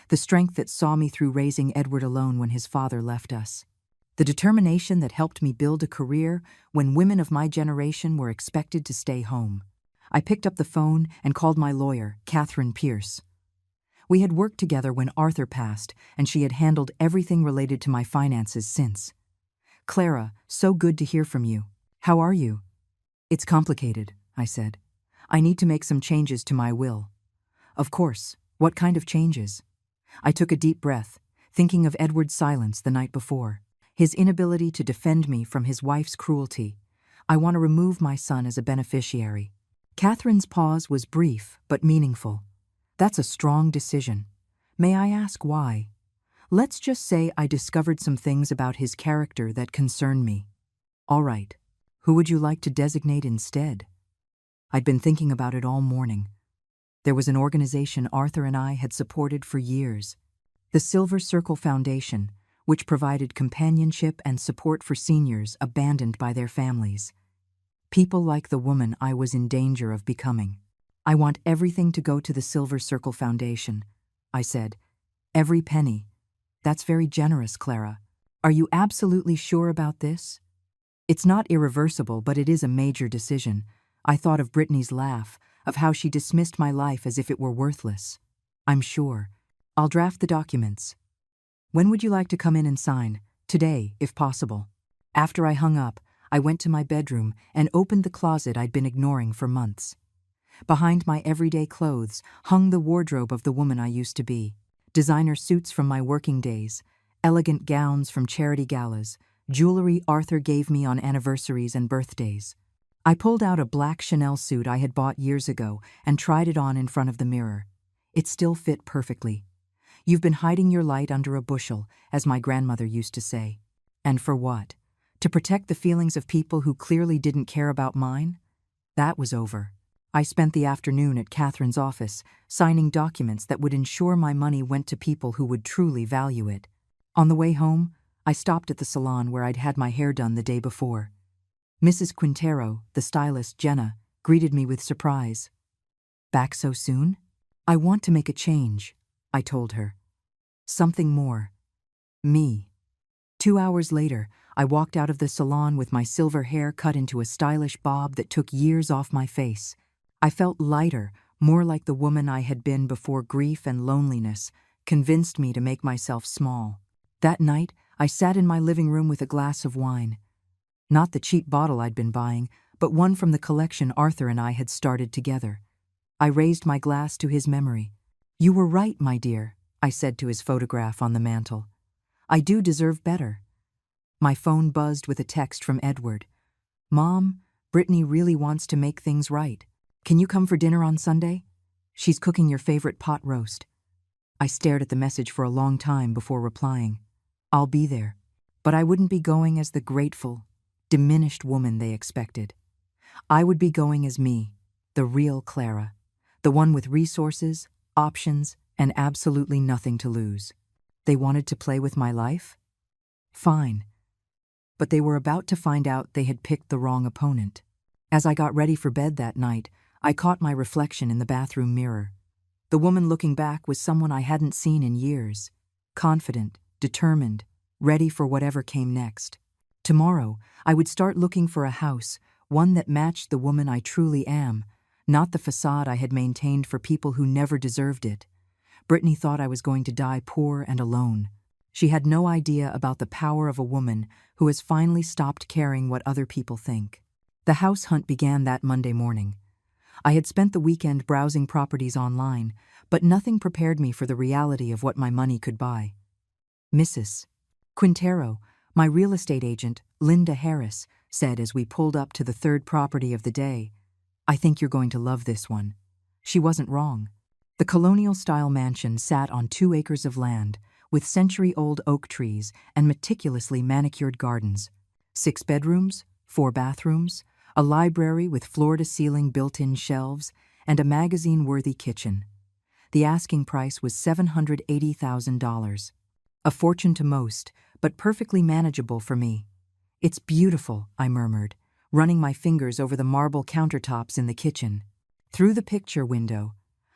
The strength that saw me through raising Edward alone when his father left us. The determination that helped me build a career when women of my generation were expected to stay home. I picked up the phone and called my lawyer, Catherine Pierce. We had worked together when Arthur passed, and she had handled everything related to my finances since. "Clara, so good to hear from you. How are you?" "It's complicated," I said. "I need to make some changes to my will." "Of course. What kind of changes?" I took a deep breath, thinking of Edward's silence the night before, his inability to defend me from his wife's cruelty. "I want to remove my son as a beneficiary." Catherine's pause was brief but meaningful. "That's a strong decision. May I ask why?" "Let's just say I discovered some things about his character that concern me." "All right. Who would you like to designate instead?" I'd been thinking about it all morning. There was an organization Arthur and I had supported for years, the Silver Circle Foundation, which provided companionship and support for seniors abandoned by their families. People like the woman I was in danger of becoming. "I want everything to go to the Silver Circle Foundation," I said. "Every penny." "That's very generous, Clara. Are you absolutely sure about this?" "It's not irreversible, but it is a major decision." I thought of Brittany's laugh, of how she dismissed my life as if it were worthless. "I'm sure. I'll draft the documents." "When would you like to come in and sign?" "Today, if possible." After I hung up, I went to my bedroom and opened the closet I'd been ignoring for months. Behind my everyday clothes hung the wardrobe of the woman I used to be. Designer suits from my working days, elegant gowns from charity galas, jewelry Arthur gave me on anniversaries and birthdays. I pulled out a black Chanel suit I had bought years ago and tried it on in front of the mirror. It still fit perfectly. "You've been hiding your light under a bushel," as my grandmother used to say. And for what? To protect the feelings of people who clearly didn't care about mine? That was over. I spent the afternoon at Catherine's office, signing documents that would ensure my money went to people who would truly value it. On the way home, I stopped at the salon where I'd had my hair done the day before. Mrs. Quintero, the stylist Jenna, greeted me with surprise. "Back so soon?" "I want to make a change," I told her. "Something more. Me." 2 hours later, I walked out of the salon with my silver hair cut into a stylish bob that took years off my face. I felt lighter, more like the woman I had been before grief and loneliness convinced me to make myself small. That night, I sat in my living room with a glass of wine. Not the cheap bottle I'd been buying, but one from the collection Arthur and I had started together. I raised my glass to his memory. "You were right, my dear," I said to his photograph on the mantel. "I do deserve better." My phone buzzed with a text from Edward. "Mom, Brittany really wants to make things right. Can you come for dinner on Sunday? She's cooking your favorite pot roast." I stared at the message for a long time before replying. "I'll be there." But I wouldn't be going as the grateful, diminished woman they expected. I would be going as me, the real Clara, the one with resources, options, and absolutely nothing to lose. They wanted to play with my life? Fine. But they were about to find out they had picked the wrong opponent. As I got ready for bed that night, I caught my reflection in the bathroom mirror. The woman looking back was someone I hadn't seen in years. Confident, determined, ready for whatever came next. Tomorrow, I would start looking for a house, one that matched the woman I truly am, not the facade I had maintained for people who never deserved it. Brittany thought I was going to die poor and alone. She had no idea about the power of a woman who has finally stopped caring what other people think. The house hunt began that Monday morning. I had spent the weekend browsing properties online, but nothing prepared me for the reality of what my money could buy. Mrs. Quintero, my real estate agent, Linda Harris, said as we pulled up to the third property of the day, "I think you're going to love this one." She wasn't wrong. The colonial-style mansion sat on 2 acres of land, with century-old oak trees and meticulously manicured gardens. 6 bedrooms, 4 bathrooms, a library with floor-to-ceiling built-in shelves, and a magazine-worthy kitchen. The asking price was $780,000. A fortune to most, but perfectly manageable for me. "It's beautiful," I murmured, running my fingers over the marble countertops in the kitchen. Through the picture window,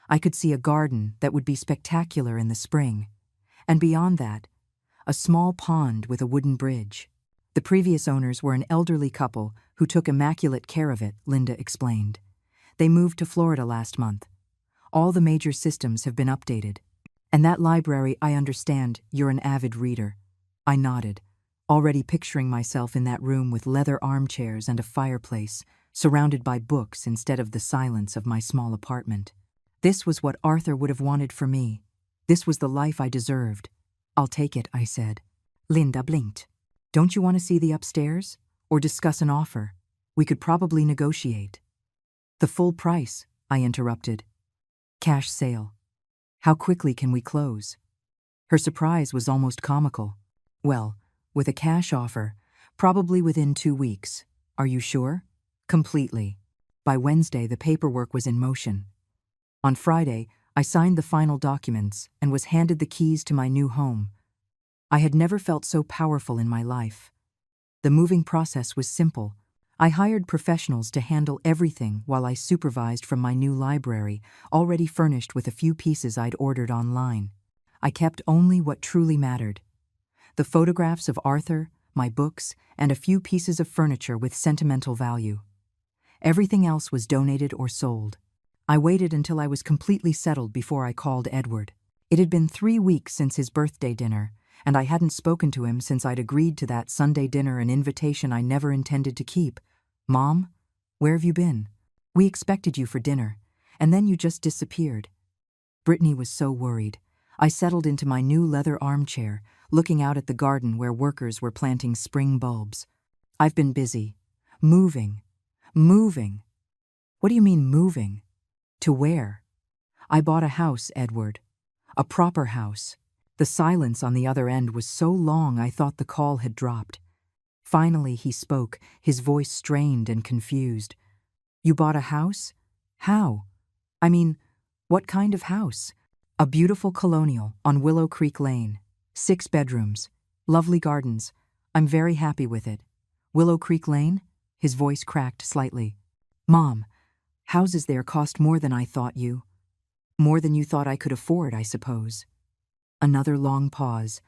I could see a garden that would be spectacular in the spring. And beyond that, a small pond with a wooden bridge. The previous owners were an elderly couple who took immaculate care of it, Linda explained. They moved to Florida last month. All the major systems have been updated. And that library, I understand, you're an avid reader. I nodded, already picturing myself in that room with leather armchairs and a fireplace, surrounded by books instead of the silence of my small apartment. This was what Arthur would have wanted for me. This was the life I deserved. I'll take it, I said. Linda blinked. Don't you want to see the upstairs? Or discuss an offer? We could probably negotiate. The full price, I interrupted. Cash sale. How quickly can we close? Her surprise was almost comical. Well, with a cash offer, probably within 2 weeks. Are you sure? Completely. By Wednesday, the paperwork was in motion. On Friday, I signed the final documents and was handed the keys to my new home. I had never felt so powerful in my life. The moving process was simple. I hired professionals to handle everything while I supervised from my new library, already furnished with a few pieces I'd ordered online. I kept only what truly mattered. The photographs of Arthur, my books, and a few pieces of furniture with sentimental value. Everything else was donated or sold. I waited until I was completely settled before I called Edward. It had been 3 weeks since his birthday dinner, and I hadn't spoken to him since I'd agreed to that Sunday dinner, an invitation I never intended to keep. Mom, where have you been? We expected you for dinner, and then you just disappeared. Brittany was so worried. I settled into my new leather armchair, looking out at the garden where workers were planting spring bulbs. I've been busy. Moving. What do you mean moving? To where? I bought a house, Edward. A proper house. The silence on the other end was so long I thought the call had dropped. Finally he spoke, his voice strained and confused. You bought a house? How? I mean, what kind of house? A beautiful colonial on Willow Creek Lane. 6 bedrooms. Lovely gardens. I'm very happy with it. Willow Creek Lane? His voice cracked slightly. Mom, houses there cost more than I thought you. More than you thought I could afford, I suppose. Another long pause.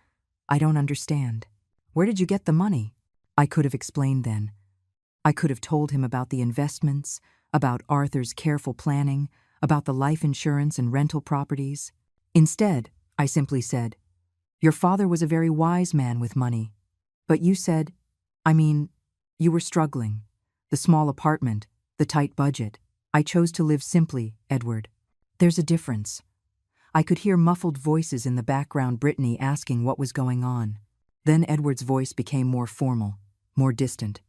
I don't understand. Where did you get the money? I could have explained then. I could have told him about the investments, about Arthur's careful planning, about the life insurance and rental properties. Instead, I simply said, Your father was a very wise man with money. But you said, you were struggling. The small apartment, the tight budget. I chose to live simply, Edward. There's a difference. I could hear muffled voices in the background, Brittany asking what was going on. Then Edward's voice became more formal, more distant.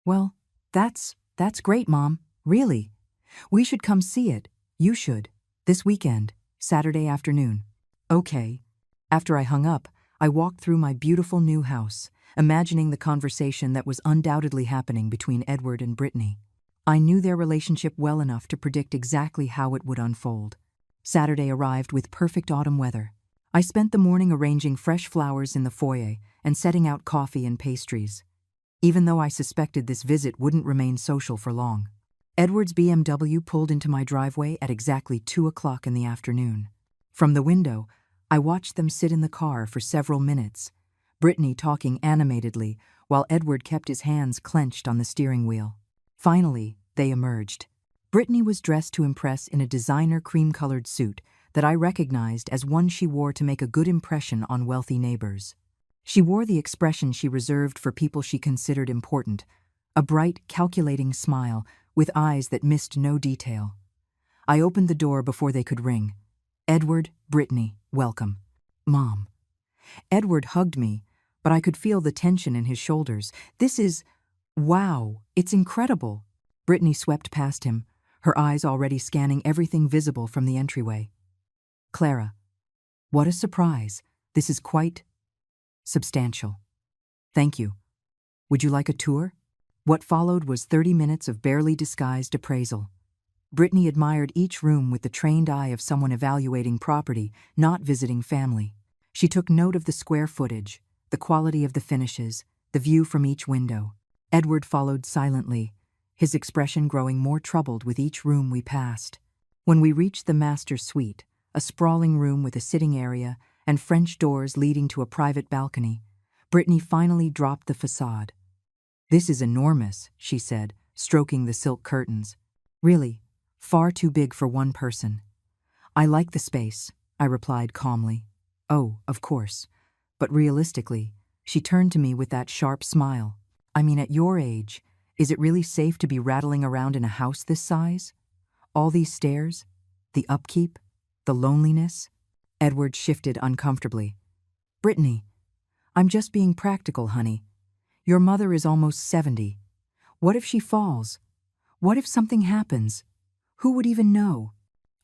Well, that's great, Mom. Really. We should come see it. You should. This weekend, Saturday afternoon. Okay. After I hung up, I walked through my beautiful new house, imagining the conversation that was undoubtedly happening between Edward and Brittany. I knew their relationship well enough to predict exactly how it would unfold. Saturday arrived with perfect autumn weather. I spent the morning arranging fresh flowers in the foyer and setting out coffee and pastries. Even though I suspected this visit wouldn't remain social for long. Edward's BMW pulled into my driveway at exactly 2 o'clock in the afternoon. From the window, I watched them sit in the car for several minutes, Brittany talking animatedly while Edward kept his hands clenched on the steering wheel. Finally, they emerged. Brittany was dressed to impress in a designer cream-colored suit that I recognized as one she wore to make a good impression on wealthy neighbors. She wore the expression she reserved for people she considered important, a bright, calculating smile with eyes that missed no detail. I opened the door before they could ring. Edward, Brittany, welcome. Mom. Edward hugged me, but I could feel the tension in his shoulders. Wow, it's incredible. Brittany swept past him, her eyes already scanning everything visible from the entryway. Clara. What a surprise. This is quite substantial. Thank you. Would you like a tour? What followed was 30 minutes of barely disguised appraisal. Brittany admired each room with the trained eye of someone evaluating property, not visiting family. She took note of the square footage, the quality of the finishes, the view from each window. Edward followed silently, his expression growing more troubled with each room we passed. When we reached the master suite, a sprawling room with a sitting area and French doors leading to a private balcony, Brittany finally dropped the facade. "This is enormous," she said, stroking the silk curtains. "Really, far too big for one person." "I like the space," I replied calmly. "Oh, of course. But realistically," she turned to me with that sharp smile. "I mean, at your age, is it really safe to be rattling around in a house this size? All these stairs, the upkeep, the loneliness." Edward shifted uncomfortably. "Brittany, I'm just being practical, honey. Your mother is almost 70. What if she falls? What if something happens? Who would even know?"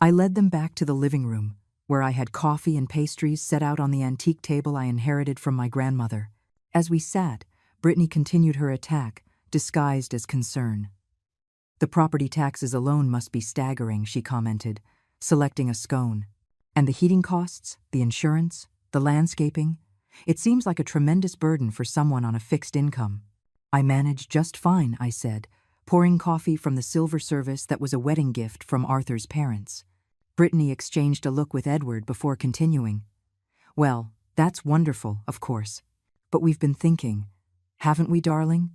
I led them back to the living room, where I had coffee and pastries set out on the antique table I inherited from my grandmother. As we sat, Brittany continued her attack, disguised as concern. "The property taxes alone must be staggering," she commented, selecting a scone. "And the heating costs, the insurance, the landscaping. It seems like a tremendous burden for someone on a fixed income." "I manage just fine," I said, pouring coffee from the silver service that was a wedding gift from Arthur's parents. Brittany exchanged a look with Edward before continuing. "Well, that's wonderful, of course. But we've been thinking, haven't we, darling?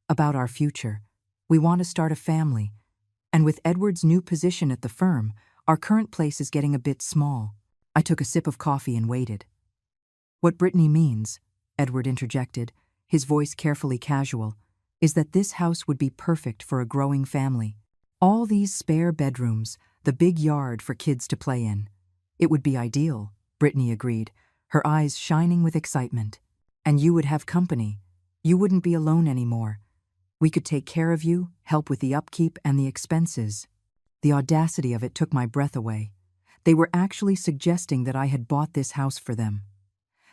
About our future. We want to start a family. And with Edward's new position at the firm, our current place is getting a bit small." I took a sip of coffee and waited. "What Brittany means," Edward interjected, his voice carefully casual, "is that this house would be perfect for a growing family. All these spare bedrooms, the big yard for kids to play in. It would be ideal," Brittany agreed, her eyes shining with excitement. "And you would have company. You wouldn't be alone anymore. We could take care of you, help with the upkeep and the expenses." The audacity of it took my breath away. They were actually suggesting that I had bought this house for them.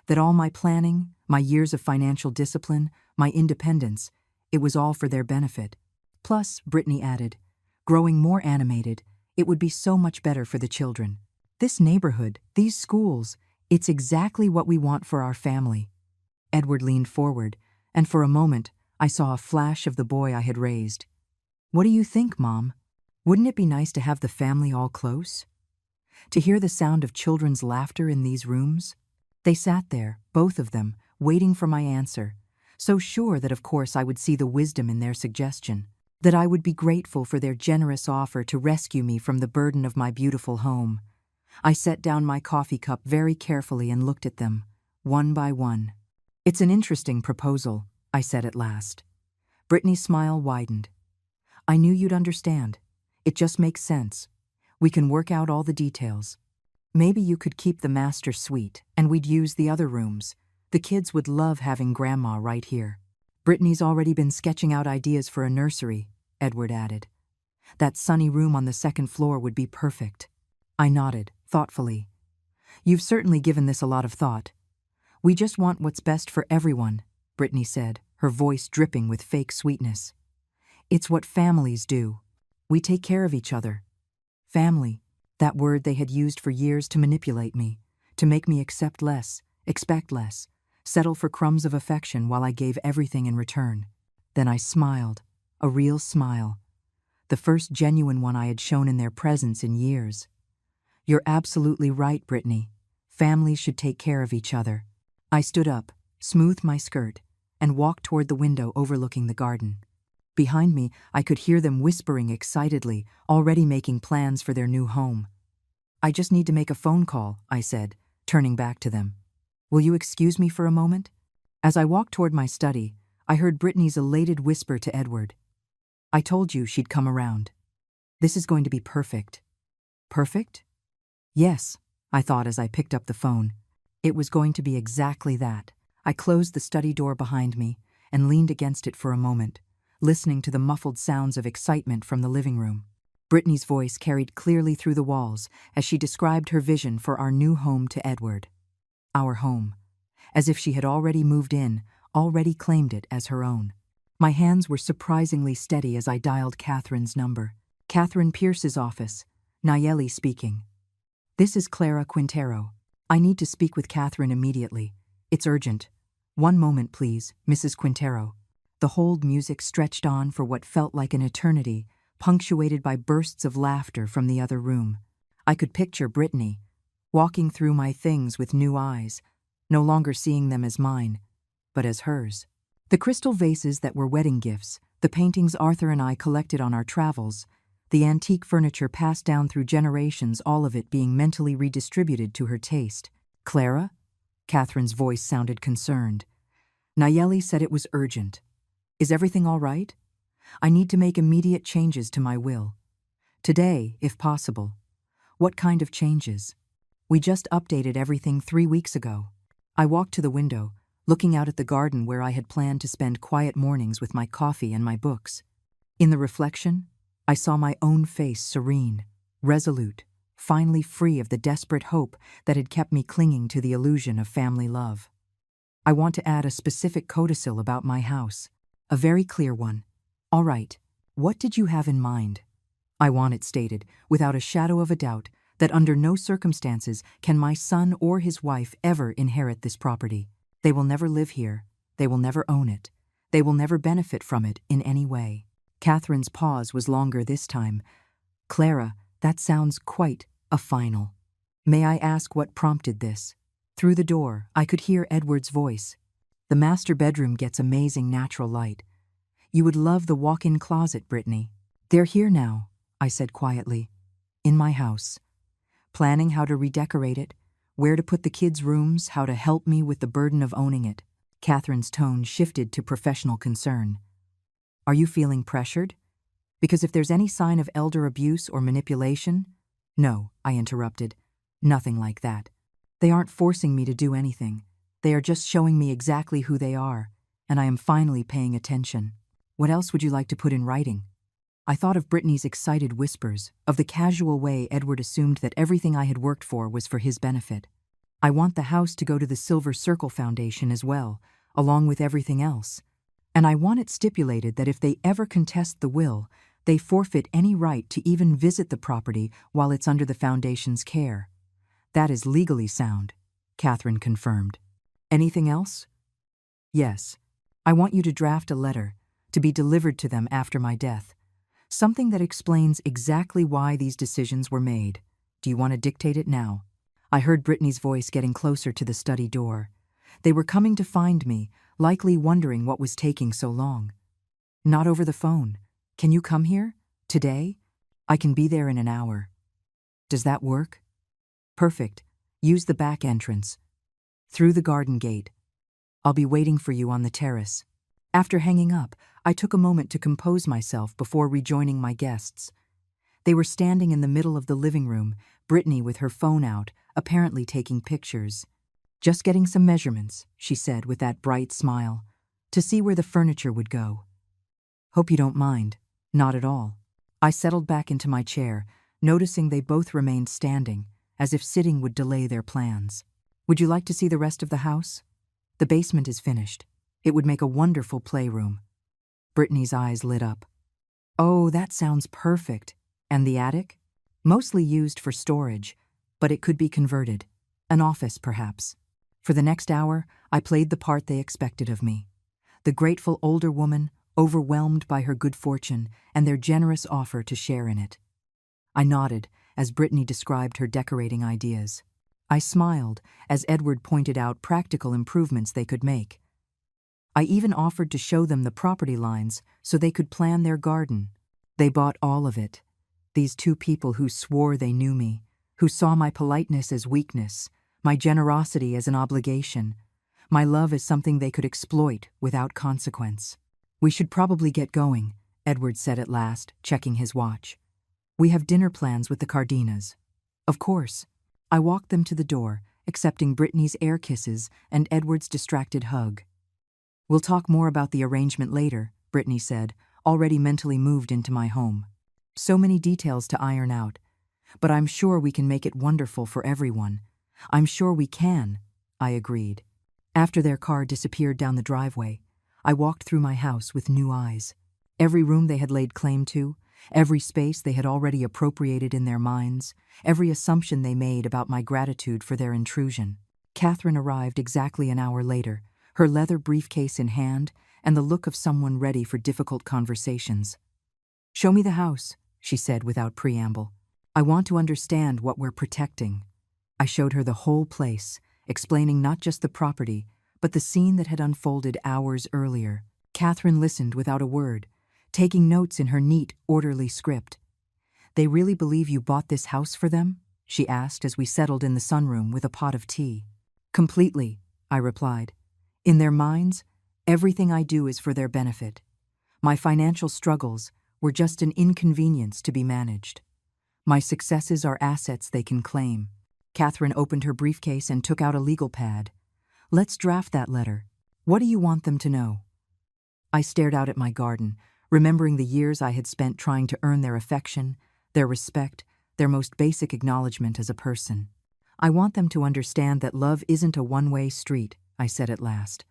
That all my planning, my years of financial discipline, my independence, it was all for their benefit. Plus, Brittany added, growing more animated, it would be so much better for the children. This neighborhood, these schools, it's exactly what we want for our family. Edward leaned forward, and for a moment, I saw a flash of the boy I had raised. "What do you think, Mom? Wouldn't it be nice to have the family all close? To hear the sound of children's laughter in these rooms?" They sat there, both of them, waiting for my answer, so sure that of course I would see the wisdom in their suggestion, that I would be grateful for their generous offer to rescue me from the burden of my beautiful home. I set down my coffee cup very carefully and looked at them, one by one. "It's an interesting proposal," I said at last. Brittany's smile widened. "I knew you'd understand. It just makes sense. We can work out all the details. Maybe you could keep the master suite, and we'd use the other rooms. The kids would love having Grandma right here. Brittany's already been sketching out ideas for a nursery," Edward added. "That sunny room on the second floor would be perfect." I nodded, thoughtfully. "You've certainly given this a lot of thought." "We just want what's best for everyone," Brittany said, her voice dripping with fake sweetness. "It's what families do. We take care of each other." Family, that word they had used for years to manipulate me, to make me accept less, expect less, settle for crumbs of affection while I gave everything in return. Then I smiled, a real smile, the first genuine one I had shown in their presence in years. "You're absolutely right, Brittany. Families should take care of each other." I stood up, smoothed my skirt, and walked toward the window overlooking the garden. Behind me, I could hear them whispering excitedly, already making plans for their new home. "I just need to make a phone call," I said, turning back to them. "Will you excuse me for a moment?" As I walked toward my study, I heard Brittany's elated whisper to Edward. "I told you she'd come around. This is going to be perfect." "Perfect?" "Yes," I thought as I picked up the phone. It was going to be exactly that. I closed the study door behind me and leaned against it for a moment, listening to the muffled sounds of excitement from the living room. Brittany's voice carried clearly through the walls as she described her vision for our new home to Edward. Our home. As if she had already moved in, already claimed it as her own. My hands were surprisingly steady as I dialed Catherine's number. "Catherine Pierce's office. Nayeli speaking." "This is Clara Quintero. I need to speak with Catherine immediately. It's urgent. One moment, please, Mrs. Quintero." The hold music stretched on for what felt like an eternity, punctuated by bursts of laughter from the other room. I could picture Brittany, walking through my things with new eyes, no longer seeing them as mine, but as hers. The crystal vases that were wedding gifts, the paintings Arthur and I collected on our travels, the antique furniture passed down through generations, all of it being mentally redistributed to her taste. Clara? Catherine's voice sounded concerned. Nayeli said it was urgent. Is everything all right? I need to make immediate changes to my will. Today, if possible. What kind of changes? We just updated everything 3 weeks ago. I walked to the window, looking out at the garden where I had planned to spend quiet mornings with my coffee and my books. In the reflection, I saw my own face serene, resolute, finally free of the desperate hope that had kept me clinging to the illusion of family love. I want to add a specific codicil about my house, a very clear one. All right, what did you have in mind? I want it stated, without a shadow of a doubt, that under no circumstances can my son or his wife ever inherit this property. They will never live here. They will never own it. They will never benefit from it in any way. Catherine's pause was longer this time. Clara, that sounds quite a final. May I ask what prompted this? Through the door, I could hear Edward's voice. The master bedroom gets amazing natural light. You would love the walk-in closet, Brittany. They're here now, I said quietly. In my house. Planning how to redecorate it, where to put the kids' rooms, how to help me with the burden of owning it. Catherine's tone shifted to professional concern. Are you feeling pressured? Because if there's any sign of elder abuse or manipulation— No, I interrupted. Nothing like that. They aren't forcing me to do anything. They are just showing me exactly who they are, and I am finally paying attention. What else would you like to put in writing? I thought of Brittany's excited whispers, of the casual way Edward assumed that everything I had worked for was for his benefit. I want the house to go to the Silver Circle Foundation as well, along with everything else. And I want it stipulated that if they ever contest the will, they forfeit any right to even visit the property while it's under the Foundation's care. That is legally sound, Catherine confirmed. Anything else? Yes. I want you to draft a letter, to be delivered to them after my death. Something that explains exactly why these decisions were made. Do you want to dictate it now? I heard Brittany's voice getting closer to the study door. They were coming to find me, likely wondering what was taking so long. Not over the phone. Can you come here? Today? I can be there in an hour. Does that work? Perfect. Use the back entrance. Through the garden gate. I'll be waiting for you on the terrace. After hanging up, I took a moment to compose myself before rejoining my guests. They were standing in the middle of the living room, Brittany with her phone out, apparently taking pictures. Just getting some measurements, she said with that bright smile, to see where the furniture would go. Hope you don't mind. Not at all. I settled back into my chair, noticing they both remained standing, as if sitting would delay their plans. Would you like to see the rest of the house? The basement is finished. It would make a wonderful playroom. Brittany's eyes lit up. Oh, that sounds perfect. And the attic? Mostly used for storage, but it could be converted. An office, perhaps. For the next hour, I played the part they expected of me. The grateful older woman, overwhelmed by her good fortune and their generous offer to share in it. I nodded as Brittany described her decorating ideas. I smiled as Edward pointed out practical improvements they could make. I even offered to show them the property lines so they could plan their garden. They bought all of it. These two people who swore they knew me, who saw my politeness as weakness, my generosity as an obligation, my love as something they could exploit without consequence. We should probably get going, Edward said at last, checking his watch. We have dinner plans with the Cardenas. Of course. I walked them to the door, accepting Brittany's air kisses and Edward's distracted hug. We'll talk more about the arrangement later, Brittany said, already mentally moved into my home. So many details to iron out. But I'm sure we can make it wonderful for everyone. I'm sure we can, I agreed. After their car disappeared down the driveway, I walked through my house with new eyes. Every room they had laid claim to, every space they had already appropriated in their minds, every assumption they made about my gratitude for their intrusion. Catherine arrived exactly an hour later, her leather briefcase in hand and the look of someone ready for difficult conversations. "Show me the house," she said without preamble. "I want to understand what we're protecting." I showed her the whole place, explaining not just the property, but the scene that had unfolded hours earlier. Catherine listened without a word, taking notes in her neat, orderly script. "They really believe you bought this house for them?" she asked as we settled in the sunroom with a pot of tea. "Completely," I replied. "In their minds, everything I do is for their benefit. My financial struggles were just an inconvenience to be managed. My successes are assets they can claim." Catherine opened her briefcase and took out a legal pad. "Let's draft that letter. What do you want them to know?" I stared out at my garden, remembering the years I had spent trying to earn their affection, their respect, their most basic acknowledgement as a person. "I want them to understand that love isn't a one-way street," I said at last.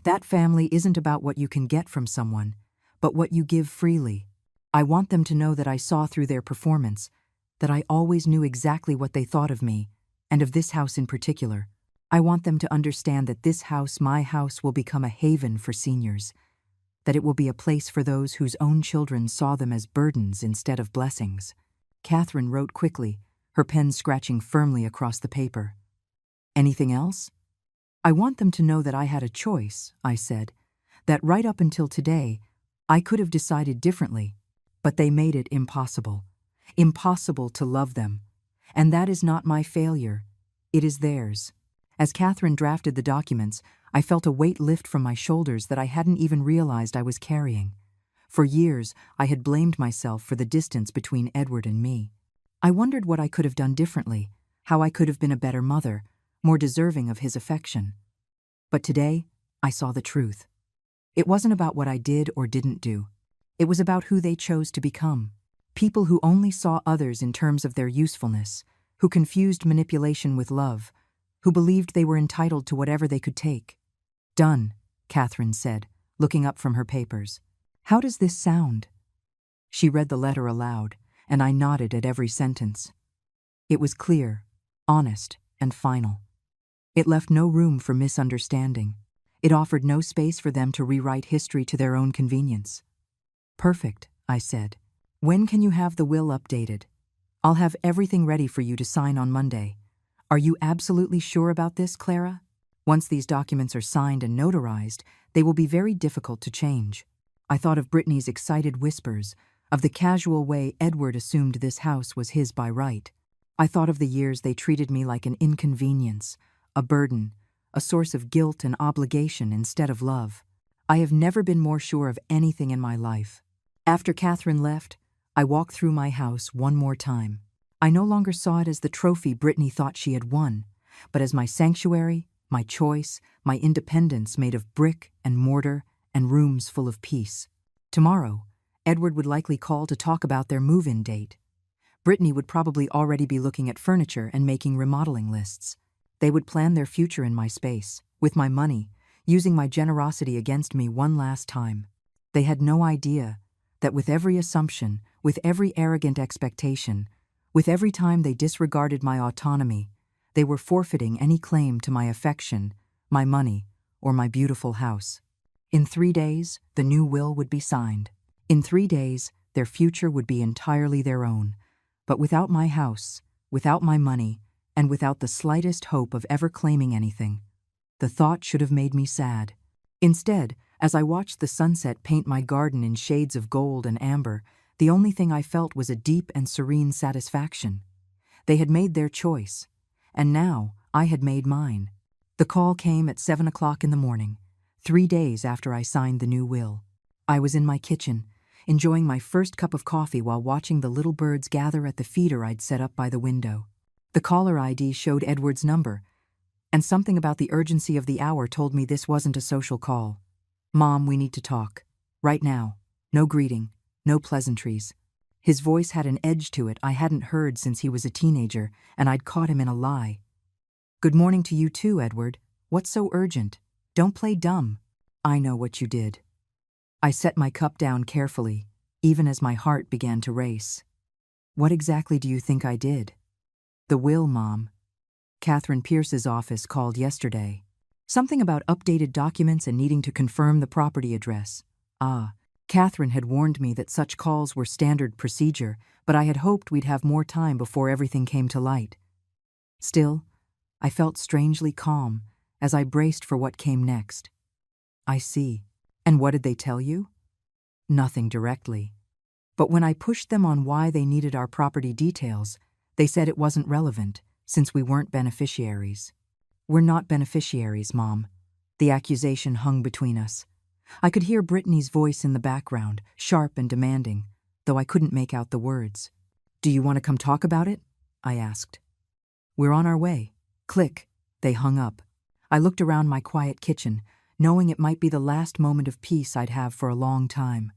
"That family isn't about what you can get from someone, but what you give freely. I want them to know that I saw through their performance, that I always knew exactly what they thought of me, and of this house in particular. I want them to understand that this house, my house, will become a haven for seniors, that it will be a place for those whose own children saw them as burdens instead of blessings." Catherine wrote quickly, her pen scratching firmly across the paper. "Anything else?" "I want them to know that I had a choice," I said, "that right up until today, I could have decided differently, but they made it impossible. Impossible to love them. And that is not my failure. It is theirs." As Catherine drafted the documents, I felt a weight lift from my shoulders that I hadn't even realized I was carrying. For years, I had blamed myself for the distance between Edward and me. I wondered what I could have done differently, how I could have been a better mother, more deserving of his affection. But today, I saw the truth. It wasn't about what I did or didn't do. It was about who they chose to become. People who only saw others in terms of their usefulness, who confused manipulation with love, who believed they were entitled to whatever they could take. "Done," Catherine said, looking up from her papers. "How does this sound?" She read the letter aloud, and I nodded at every sentence. It was clear, honest, and final. It left no room for misunderstanding. It offered no space for them to rewrite history to their own convenience. "Perfect," I said. "When can you have the will updated?" "I'll have everything ready for you to sign on Monday." "Are you absolutely sure about this, Clara? Once these documents are signed and notarized, they will be very difficult to change." I thought of Brittany's excited whispers, of the casual way Edward assumed this house was his by right. I thought of the years they treated me like an inconvenience, a burden, a source of guilt and obligation instead of love. I have never been more sure of anything in my life. After Catherine left, I walked through my house one more time. I no longer saw it as the trophy Brittany thought she had won, but as my sanctuary, my choice, my independence made of brick and mortar and rooms full of peace. Tomorrow, Edward would likely call to talk about their move-in date. Brittany would probably already be looking at furniture and making remodeling lists. They would plan their future in my space, with my money, using my generosity against me one last time. They had no idea that with every assumption, with every arrogant expectation, with every time they disregarded my autonomy, they were forfeiting any claim to my affection, my money, or my beautiful house. In 3 days, the new will would be signed. In 3 days, their future would be entirely their own. But without my house, without my money, and without the slightest hope of ever claiming anything. The thought should have made me sad. Instead, as I watched the sunset paint my garden in shades of gold and amber, the only thing I felt was a deep and serene satisfaction. They had made their choice, and now I had made mine. The call came at 7 o'clock in the morning, 3 days after I signed the new will. I was in my kitchen, enjoying my first cup of coffee while watching the little birds gather at the feeder I'd set up by the window. The caller ID showed Edward's number, and something about the urgency of the hour told me this wasn't a social call. "Mom, we need to talk. Right now. No greeting, no pleasantries." His voice had an edge to it I hadn't heard since he was a teenager, and I'd caught him in a lie. "Good morning to you too, Edward. What's so urgent? Don't play dumb. I know what you did." I set my cup down carefully, even as my heart began to race. "What exactly do you think I did?" "The will, Mom. Catherine Pierce's office called yesterday. Something about updated documents and needing to confirm the property address." "Ah, Catherine had warned me that such calls were standard procedure, but I had hoped we'd have more time before everything came to light. Still, I felt strangely calm as I braced for what came next. I see. And what did they tell you? Nothing directly. But when I pushed them on why they needed our property details, they said it wasn't relevant, since we weren't beneficiaries. We're not beneficiaries, Mom. The accusation hung between us. I could hear Brittany's voice in the background, sharp and demanding, though I couldn't make out the words. Do you want to come talk about it? I asked. We're on our way. Click. They hung up. I looked around my quiet kitchen, knowing it might be the last moment of peace I'd have for a long time.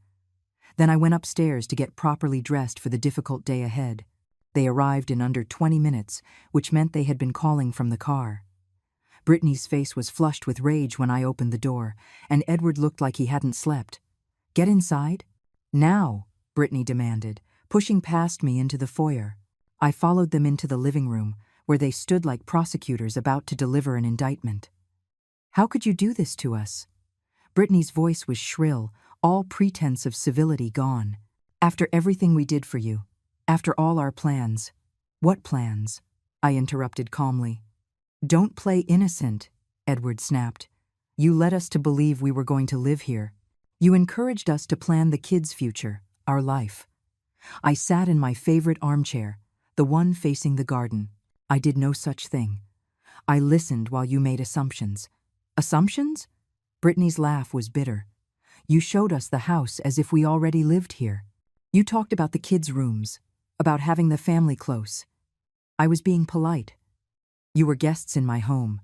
Then I went upstairs to get properly dressed for the difficult day ahead. They arrived in under 20 minutes, which meant they had been calling from the car. Brittany's face was flushed with rage when I opened the door, and Edward looked like he hadn't slept. Get inside? Now, Brittany demanded, pushing past me into the foyer. I followed them into the living room, where they stood like prosecutors about to deliver an indictment. How could you do this to us? Brittany's voice was shrill, all pretense of civility gone. After everything we did for you, after all our plans. What plans? I interrupted calmly. Don't play innocent, Edward snapped. You led us to believe we were going to live here. You encouraged us to plan the kids' future, our life. I sat in my favorite armchair, the one facing the garden. I did no such thing. I listened while you made assumptions. Assumptions? Brittany's laugh was bitter. You showed us the house as if we already lived here. You talked about the kids' rooms, about having the family close. I was being polite. You were guests in my home.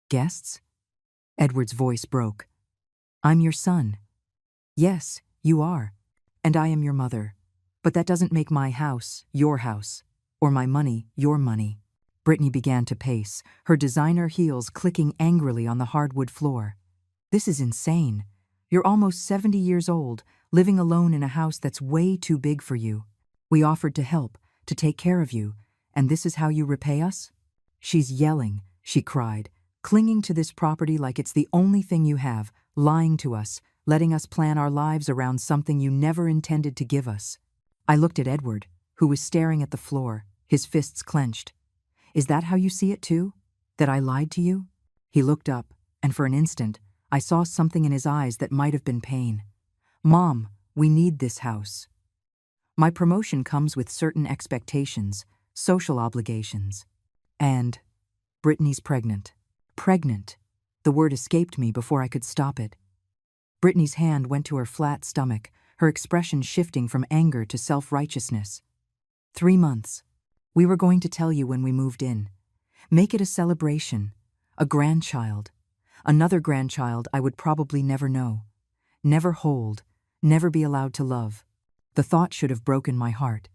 Guests? Edward's voice broke. I'm your son. Yes, you are. And I am your mother. But that doesn't make my house your house, or my money your money. Brittany began to pace, her designer heels clicking angrily on the hardwood floor. This is insane. You're almost 70 years old, living alone in a house that's way too big for you. We offered to help, to take care of you, and this is how you repay us? She's yelling, she cried, clinging to this property like it's the only thing you have, lying to us, letting us plan our lives around something you never intended to give us. I looked at Edward, who was staring at the floor, his fists clenched. Is that how you see it too? That I lied to you? He looked up, and for an instant, I saw something in his eyes that might have been pain. Mom, we need this house. My promotion comes with certain expectations, social obligations. And Brittany's pregnant. Pregnant. The word escaped me before I could stop it. Brittany's hand went to her flat stomach, her expression shifting from anger to self-righteousness. 3 months. We were going to tell you when we moved in. Make it a celebration. A grandchild. Another grandchild I would probably never know. Never hold. Never be allowed to love. The thought should have broken my heart.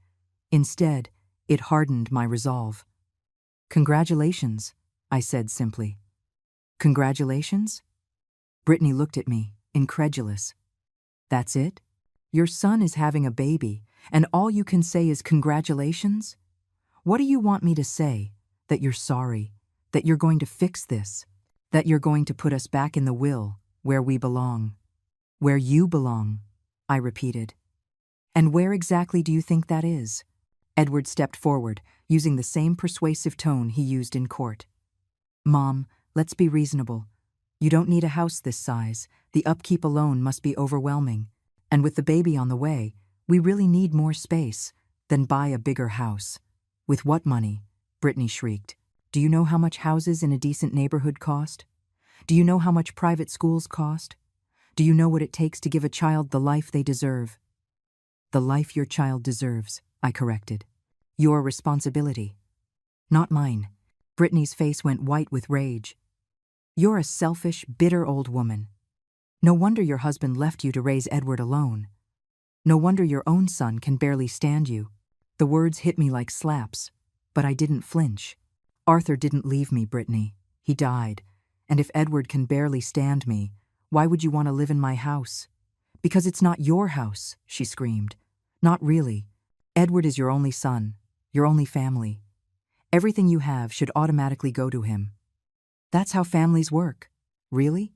Instead, it hardened my resolve. Congratulations, I said simply. Congratulations? Brittany looked at me, incredulous. That's it? Your son is having a baby, and all you can say is congratulations? What do you want me to say? That you're sorry, that you're going to fix this, that you're going to put us back in the will, where we belong. Where you belong, I repeated. And where exactly do you think that is? Edward stepped forward, using the same persuasive tone he used in court. Mom, let's be reasonable. You don't need a house this size. The upkeep alone must be overwhelming. And with the baby on the way, we really need more space. Then buy a bigger house. With what money? Brittany shrieked. Do you know how much houses in a decent neighborhood cost? Do you know how much private schools cost? Do you know what it takes to give a child the life they deserve? The life your child deserves, I corrected. Your responsibility. Not mine. Brittany's face went white with rage. You're a selfish, bitter old woman. No wonder your husband left you to raise Edward alone. No wonder your own son can barely stand you. The words hit me like slaps, but I didn't flinch. Arthur didn't leave me, Brittany. He died. And if Edward can barely stand me, why would you want to live in my house? Because it's not your house, she screamed. Not really. Edward is your only son, your only family. Everything you have should automatically go to him. That's how families work. Really?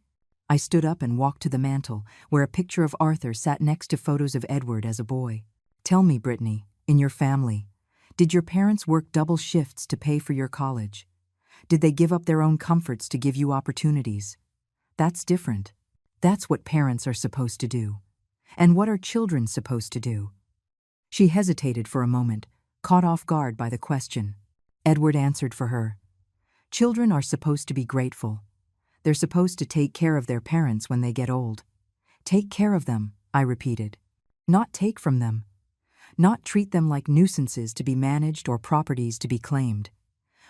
I stood up and walked to the mantel, where a picture of Arthur sat next to photos of Edward as a boy. Tell me, Brittany, in your family, did your parents work double shifts to pay for your college? Did they give up their own comforts to give you opportunities? That's different. That's what parents are supposed to do. And what are children supposed to do? She hesitated for a moment, caught off guard by the question. Edward answered for her. Children are supposed to be grateful. They're supposed to take care of their parents when they get old. Take care of them, I repeated. Not take from them. Not treat them like nuisances to be managed or properties to be claimed.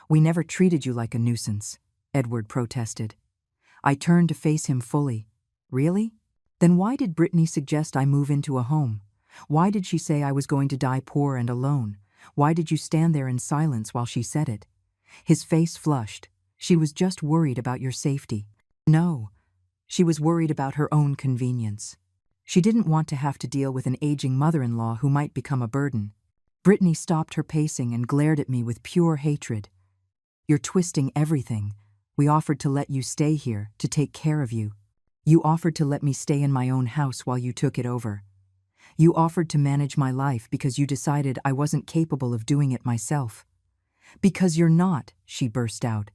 We never treated you like a nuisance, Edward protested. I turned to face him fully. Really? Then why did Brittany suggest I move into a home? Why did she say I was going to die poor and alone? Why did you stand there in silence while she said it? His face flushed. She was just worried about your safety. No, she was worried about her own convenience. She didn't want to have to deal with an aging mother-in-law who might become a burden. Brittany stopped her pacing and glared at me with pure hatred. You're twisting everything. We offered to let you stay here, to take care of you. You offered to let me stay in my own house while you took it over. You offered to manage my life because you decided I wasn't capable of doing it myself. Because you're not, she burst out.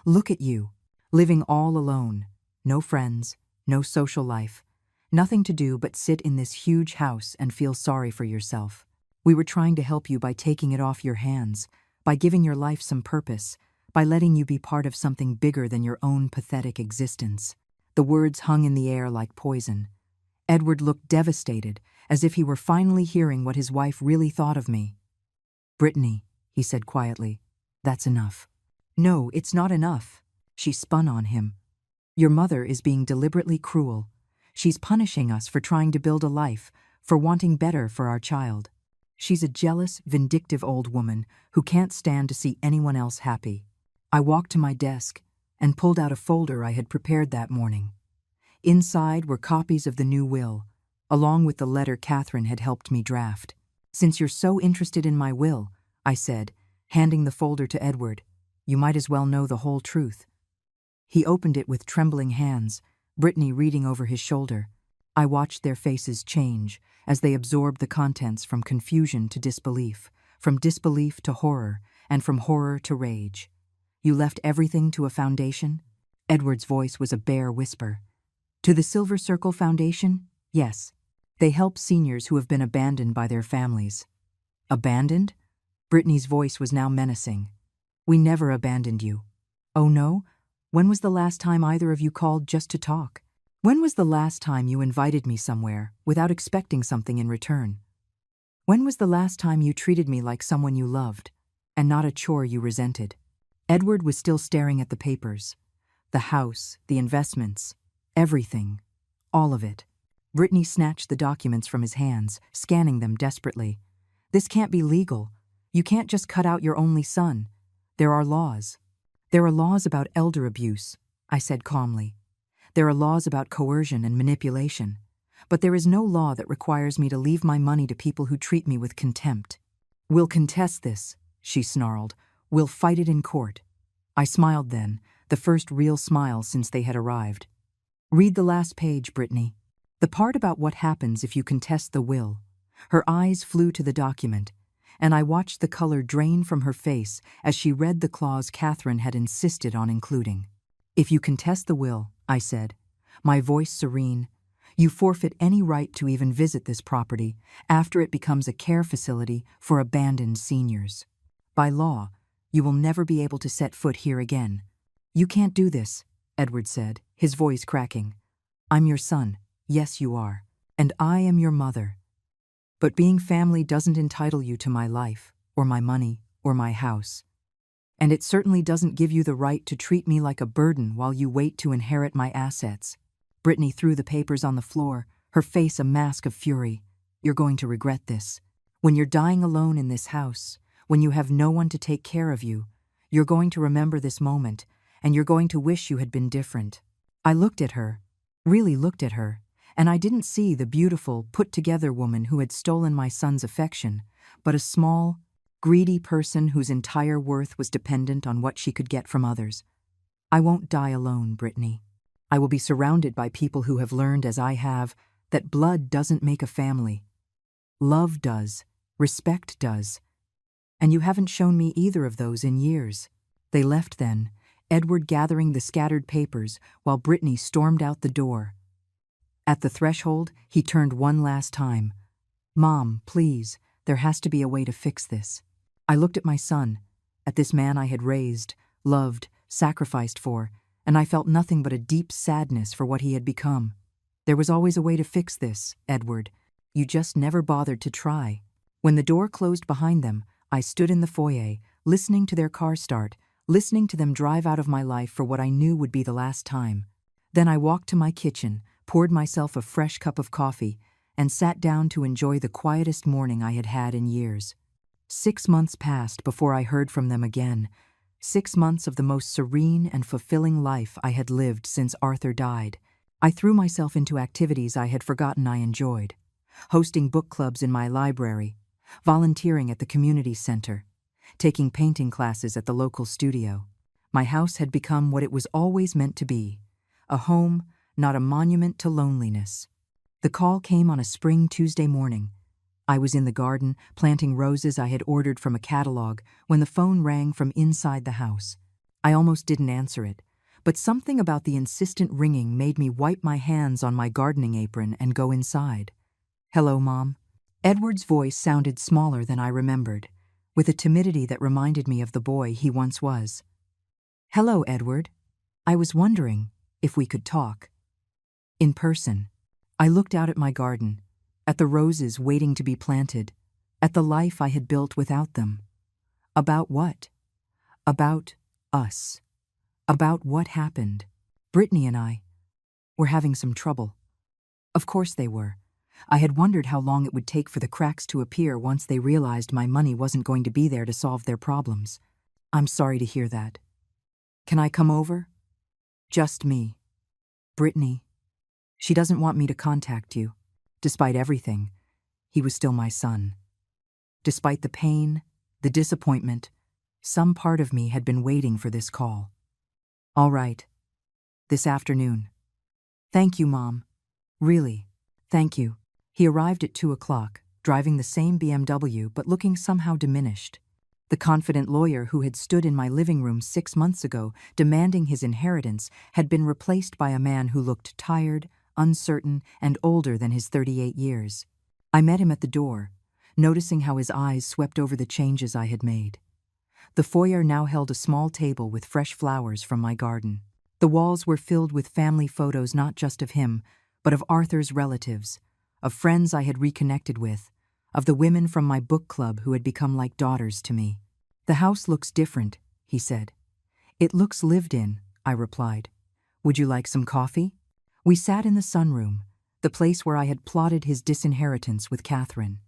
Look at you, living all alone. No friends, no social life. Nothing to do but sit in this huge house and feel sorry for yourself. We were trying to help you by taking it off your hands, by giving your life some purpose, by letting you be part of something bigger than your own pathetic existence. The words hung in the air like poison. Edward looked devastated, as if he were finally hearing what his wife really thought of me. Brittany, he said quietly, that's enough. No, it's not enough. She spun on him. Your mother is being deliberately cruel. She's punishing us for trying to build a life, for wanting better for our child. She's a jealous, vindictive old woman who can't stand to see anyone else happy. I walked to my desk and pulled out a folder I had prepared that morning. Inside were copies of the new will, along with the letter Catherine had helped me draft. Since you're so interested in my will, I said, handing the folder to Edward, you might as well know the whole truth. He opened it with trembling hands, Brittany reading over his shoulder. I watched their faces change as they absorbed the contents from confusion to disbelief, from disbelief to horror, and from horror to rage. You left everything to a foundation? Edward's voice was a bare whisper. To the Silver Circle Foundation? Yes. They help seniors who have been abandoned by their families. Abandoned? Brittany's voice was now menacing. We never abandoned you. Oh no? When was the last time either of you called just to talk? When was the last time you invited me somewhere without expecting something in return? When was the last time you treated me like someone you loved, and not a chore you resented? Edward was still staring at the papers. The house, the investments, everything. All of it. Brittany snatched the documents from his hands, scanning them desperately. This can't be legal. You can't just cut out your only son. There are laws. There are laws about elder abuse, I said calmly. There are laws about coercion and manipulation. But there is no law that requires me to leave my money to people who treat me with contempt. We'll contest this, she snarled. We'll fight it in court. I smiled then, the first real smile since they had arrived. Read the last page, Brittany. The part about what happens if you contest the will. Her eyes flew to the document, and I watched the color drain from her face as she read the clause Catherine had insisted on including. If you contest the will, I said, my voice serene, you forfeit any right to even visit this property after it becomes a care facility for abandoned seniors. By law, you will never be able to set foot here again. You can't do this, Edward said, his voice cracking. I'm your son, yes you are, and I am your mother. But being family doesn't entitle you to my life, or my money, or my house. And it certainly doesn't give you the right to treat me like a burden while you wait to inherit my assets. Brittany threw the papers on the floor, her face a mask of fury. You're going to regret this. When you're dying alone in this house, when you have no one to take care of you, you're going to remember this moment, and you're going to wish you had been different. I looked at her, really looked at her, and I didn't see the beautiful, put-together woman who had stolen my son's affection, but a small, greedy person whose entire worth was dependent on what she could get from others. I won't die alone, Brittany. I will be surrounded by people who have learned, as I have, that blood doesn't make a family. Love does. Respect does. And you haven't shown me either of those in years." They left then, Edward gathering the scattered papers while Brittany stormed out the door. At the threshold, he turned one last time. "Mom, please, there has to be a way to fix this." I looked at my son, at this man I had raised, loved, sacrificed for, and I felt nothing but a deep sadness for what he had become. "There was always a way to fix this, Edward. You just never bothered to try." When the door closed behind them, I stood in the foyer, listening to their car start, listening to them drive out of my life for what I knew would be the last time. Then I walked to my kitchen, poured myself a fresh cup of coffee, and sat down to enjoy the quietest morning I had had in years. 6 months passed before I heard from them again. 6 months of the most serene and fulfilling life I had lived since Arthur died. I threw myself into activities I had forgotten I enjoyed. Hosting book clubs in my library, volunteering at the community center, taking painting classes at the local studio. My house had become what it was always meant to be, a home, not a monument to loneliness. The call came on a spring Tuesday morning. I was in the garden, planting roses I had ordered from a catalog, when the phone rang from inside the house. I almost didn't answer it, but something about the insistent ringing made me wipe my hands on my gardening apron and go inside. "Hello, Mom." Edward's voice sounded smaller than I remembered, with a timidity that reminded me of the boy he once was. "Hello, Edward. I was wondering if we could talk. In person." I looked out at my garden, at the roses waiting to be planted, at the life I had built without them. About what? About us. About what happened. Brittany and I were having some trouble. Of course they were. I had wondered how long it would take for the cracks to appear once they realized my money wasn't going to be there to solve their problems. "I'm sorry to hear that. Can I come over?" "Just me. Brittany. She doesn't want me to contact you. Despite everything, he was still my son. Despite the pain, the disappointment, some part of me had been waiting for this call." "All right. This afternoon." "Thank you, Mom. Really, thank you." He arrived at 2 o'clock, driving the same BMW but looking somehow diminished. The confident lawyer who had stood in my living room 6 months ago demanding his inheritance had been replaced by a man who looked tired, uncertain, and older than his 38 years. I met him at the door, noticing how his eyes swept over the changes I had made. The foyer now held a small table with fresh flowers from my garden. The walls were filled with family photos not just of him, but of Arthur's relatives, of friends I had reconnected with, of the women from my book club who had become like daughters to me. "The house looks different," he said. "It looks lived in," I replied. "Would you like some coffee?" We sat in the sunroom, the place where I had plotted his disinheritance with Catherine.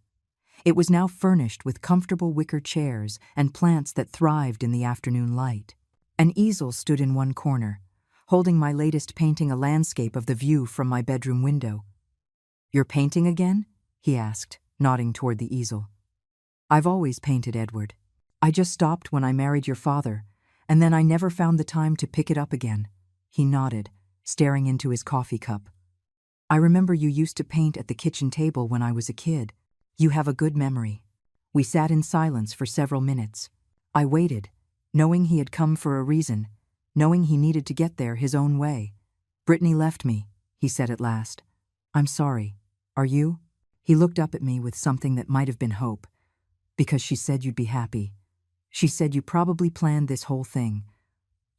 It was now furnished with comfortable wicker chairs and plants that thrived in the afternoon light. An easel stood in one corner, holding my latest painting, a landscape of the view from my bedroom window. "You're painting again?" he asked, nodding toward the easel. "I've always painted, Edward. I just stopped when I married your father, and then I never found the time to pick it up again." He nodded, staring into his coffee cup. "I remember you used to paint at the kitchen table when I was a kid. You have a good memory." We sat in silence for several minutes. I waited, knowing he had come for a reason, knowing he needed to get there his own way. "Brittany left me," he said at last. "I'm sorry. Are you?" He looked up at me with something that might have been hope. "Because she said you'd be happy. She said you probably planned this whole thing."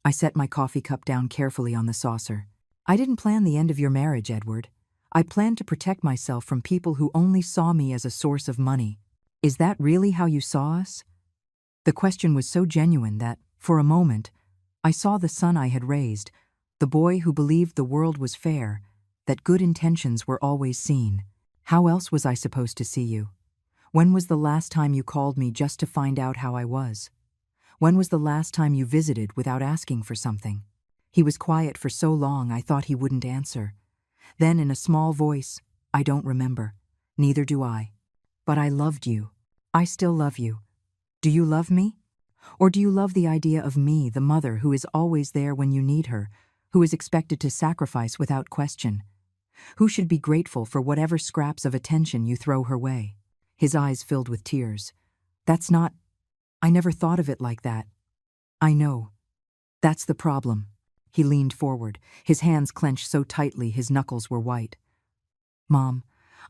I set my coffee cup down carefully on the saucer. "I didn't plan the end of your marriage, Edward. I planned to protect myself from people who only saw me as a source of money." "Is that really how you saw us?" The question was so genuine that, for a moment, I saw the son I had raised, the boy who believed the world was fair, that good intentions were always seen. How else was I supposed to see you? When was the last time you called me just to find out how I was? When was the last time you visited without asking for something? He was quiet for so long I thought he wouldn't answer. Then in a small voice, "I don't remember. Neither do I. But I loved you. I still love you. Do you love me? Or do you love the idea of me, the mother who is always there when you need her, who is expected to sacrifice without question, who should be grateful for whatever scraps of attention you throw her way. His eyes filled with tears. That's not... I never thought of it like that. I know. That's the problem. He leaned forward, his hands clenched so tightly his knuckles were white. Mom,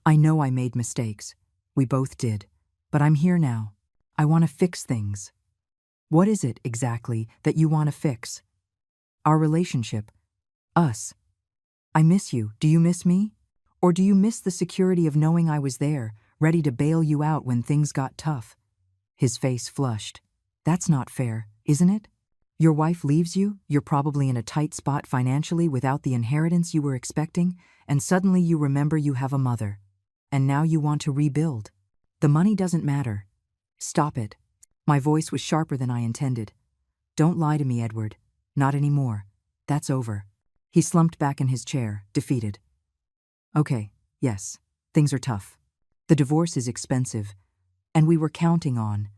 I know I made mistakes. We both did. But I'm here now. I want to fix things. What is it, exactly, that you want to fix? Our relationship. Us. I miss you. Do you miss me? Or do you miss the security of knowing I was there, ready to bail you out when things got tough? His face flushed. That's not fair, isn't it? Your wife leaves you, you're probably in a tight spot financially without the inheritance you were expecting, and suddenly you remember you have a mother. And now you want to rebuild. The money doesn't matter. Stop it. My voice was sharper than I intended. Don't lie to me, Edward. Not anymore. That's over. He slumped back in his chair, defeated. Okay, yes, things are tough. The divorce is expensive, and we were counting on.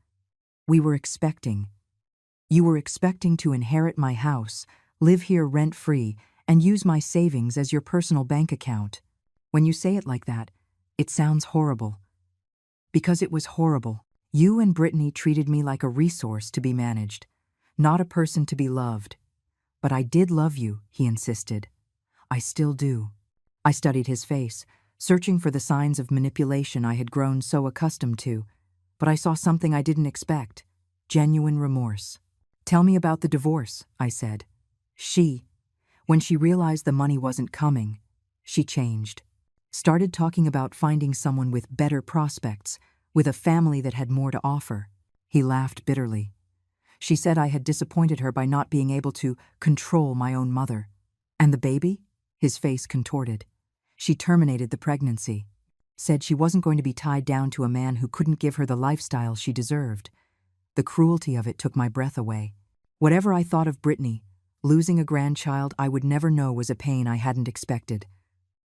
We were expecting. You were expecting to inherit my house, live here rent-free, and use my savings as your personal bank account. When you say it like that, it sounds horrible. Because it was horrible. You and Brittany treated me like a resource to be managed, not a person to be loved. But I did love you, he insisted. I still do. I studied his face, searching for the signs of manipulation I had grown so accustomed to, but I saw something I didn't expect. Genuine remorse. Tell me about the divorce, I said. When she realized the money wasn't coming, she changed. Started talking about finding someone with better prospects, with a family that had more to offer. He laughed bitterly. She said I had disappointed her by not being able to control my own mother. And the baby? His face contorted. She terminated the pregnancy. Said she wasn't going to be tied down to a man who couldn't give her the lifestyle she deserved. The cruelty of it took my breath away. Whatever I thought of Brittany, losing a grandchild I would never know was a pain I hadn't expected.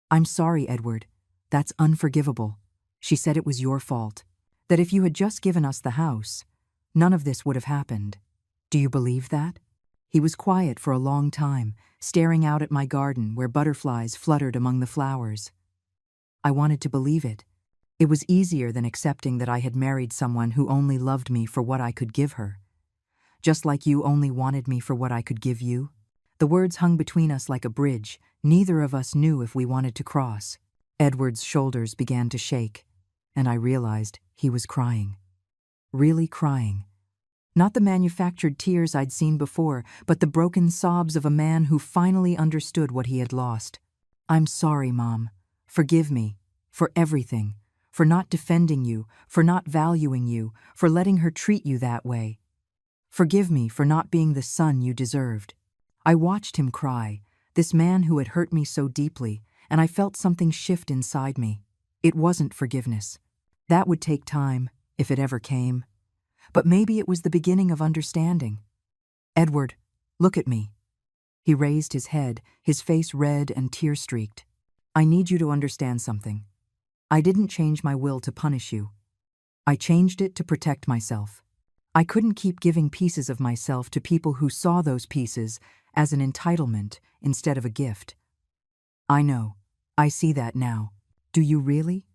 I'm sorry, Edward. That's unforgivable. She said it was your fault. That if you had just given us the house, none of this would have happened. Do you believe that? He was quiet for a long time, staring out at my garden where butterflies fluttered among the flowers. I wanted to believe it. It was easier than accepting that I had married someone who only loved me for what I could give her. Just like you only wanted me for what I could give you. The words hung between us like a bridge. Neither of us knew if we wanted to cross. Edward's shoulders began to shake, and I realized he was crying. Really crying. Not the manufactured tears I'd seen before, but the broken sobs of a man who finally understood what he had lost. I'm sorry, Mom. Forgive me. For everything. For not defending you, for not valuing you, for letting her treat you that way. Forgive me for not being the son you deserved. I watched him cry, this man who had hurt me so deeply, and I felt something shift inside me. It wasn't forgiveness. That would take time, if it ever came. But maybe it was the beginning of understanding. Edward, look at me. He raised his head, his face red and tear-streaked. I need you to understand something. I didn't change my will to punish you. I changed it to protect myself. I couldn't keep giving pieces of myself to people who saw those pieces as an entitlement instead of a gift. I know. I see that now. Do you really?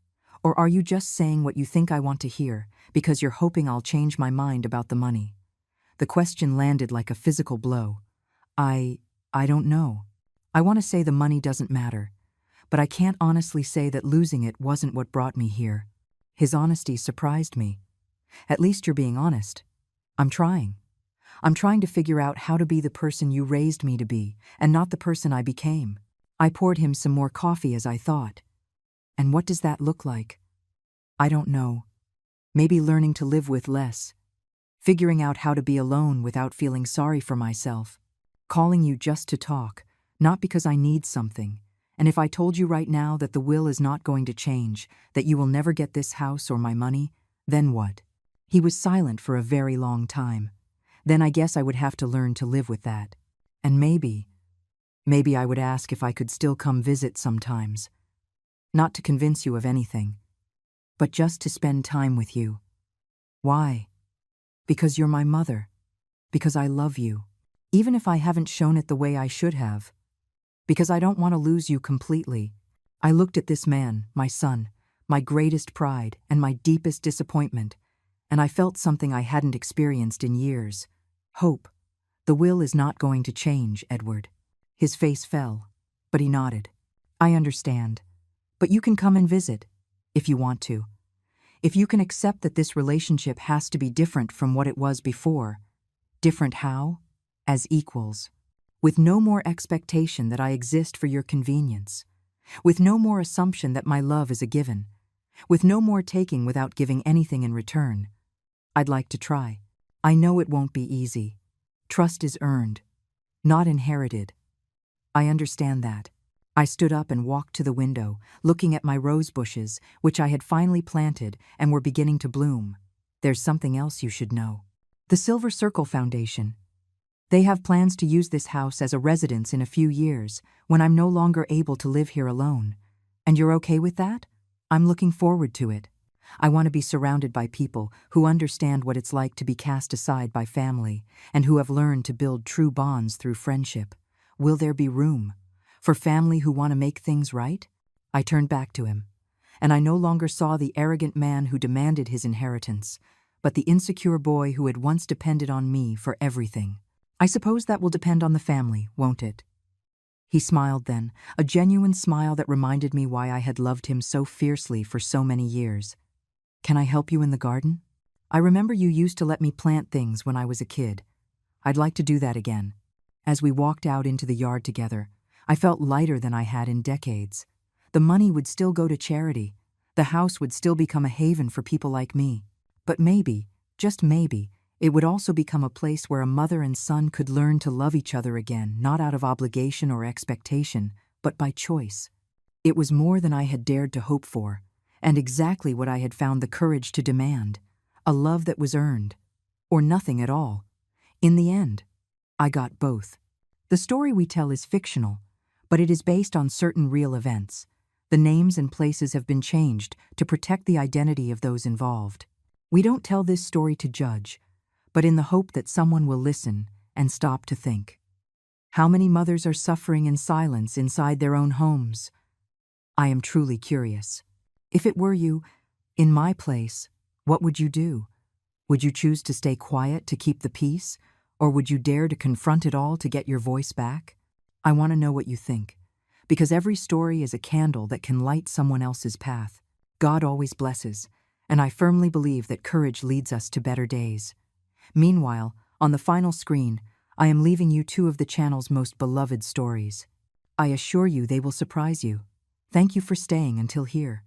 Or are you just saying what you think I want to hear because you're hoping I'll change my mind about the money? The question landed like a physical blow. I don't know. I want to say the money doesn't matter, but I can't honestly say that losing it wasn't what brought me here. His honesty surprised me. At least you're being honest. I'm trying. I'm trying to figure out how to be the person you raised me to be, and not the person I became. I poured him some more coffee as I thought. And what does that look like? I don't know. Maybe learning to live with less. Figuring out how to be alone without feeling sorry for myself. Calling you just to talk, not because I need something. And if I told you right now that the will is not going to change, that you will never get this house or my money, then what? He was silent for a very long time. Then I guess I would have to learn to live with that. And maybe I would ask if I could still come visit sometimes. Not to convince you of anything, but just to spend time with you. Why? Because you're my mother. Because I love you. Even if I haven't shown it the way I should have, Because I don't want to lose you completely. I looked at this man, my son, my greatest pride and my deepest disappointment, and I felt something I hadn't experienced in years. Hope. The will is not going to change, Edward. His face fell, but he nodded. I understand. But you can come and visit, if you want to. If you can accept that this relationship has to be different from what it was before. Different how? As equals. With no more expectation that I exist for your convenience. With no more assumption that my love is a given. With no more taking without giving anything in return. I'd like to try. I know it won't be easy. Trust is earned, not inherited. I understand that. I stood up and walked to the window, looking at my rose bushes, which I had finally planted and were beginning to bloom. There's something else you should know. The Silver Circle Foundation. They have plans to use this house as a residence in a few years, when I'm no longer able to live here alone. And you're okay with that? I'm looking forward to it. I want to be surrounded by people who understand what it's like to be cast aside by family and who have learned to build true bonds through friendship. Will there be room for family who want to make things right? I turned back to him, and I no longer saw the arrogant man who demanded his inheritance, but the insecure boy who had once depended on me for everything. I suppose that will depend on the family, won't it? He smiled then, a genuine smile that reminded me why I had loved him so fiercely for so many years. Can I help you in the garden? I remember you used to let me plant things when I was a kid. I'd like to do that again. As we walked out into the yard together, I felt lighter than I had in decades. The money would still go to charity. The house would still become a haven for people like me. But maybe, just maybe, it would also become a place where a mother and son could learn to love each other again, not out of obligation or expectation, but by choice. It was more than I had dared to hope for, and exactly what I had found the courage to demand, a love that was earned, or nothing at all. In the end, I got both. The story we tell is fictional, but it is based on certain real events. The names and places have been changed to protect the identity of those involved. We don't tell this story to judge, but in the hope that someone will listen and stop to think. How many mothers are suffering in silence inside their own homes? I am truly curious. If it were you, in my place, what would you do? Would you choose to stay quiet to keep the peace, or would you dare to confront it all to get your voice back? I want to know what you think, because every story is a candle that can light someone else's path. God always blesses, and I firmly believe that courage leads us to better days. Meanwhile, on the final screen, I am leaving you two of the channel's most beloved stories. I assure you they will surprise you. Thank you for staying until here.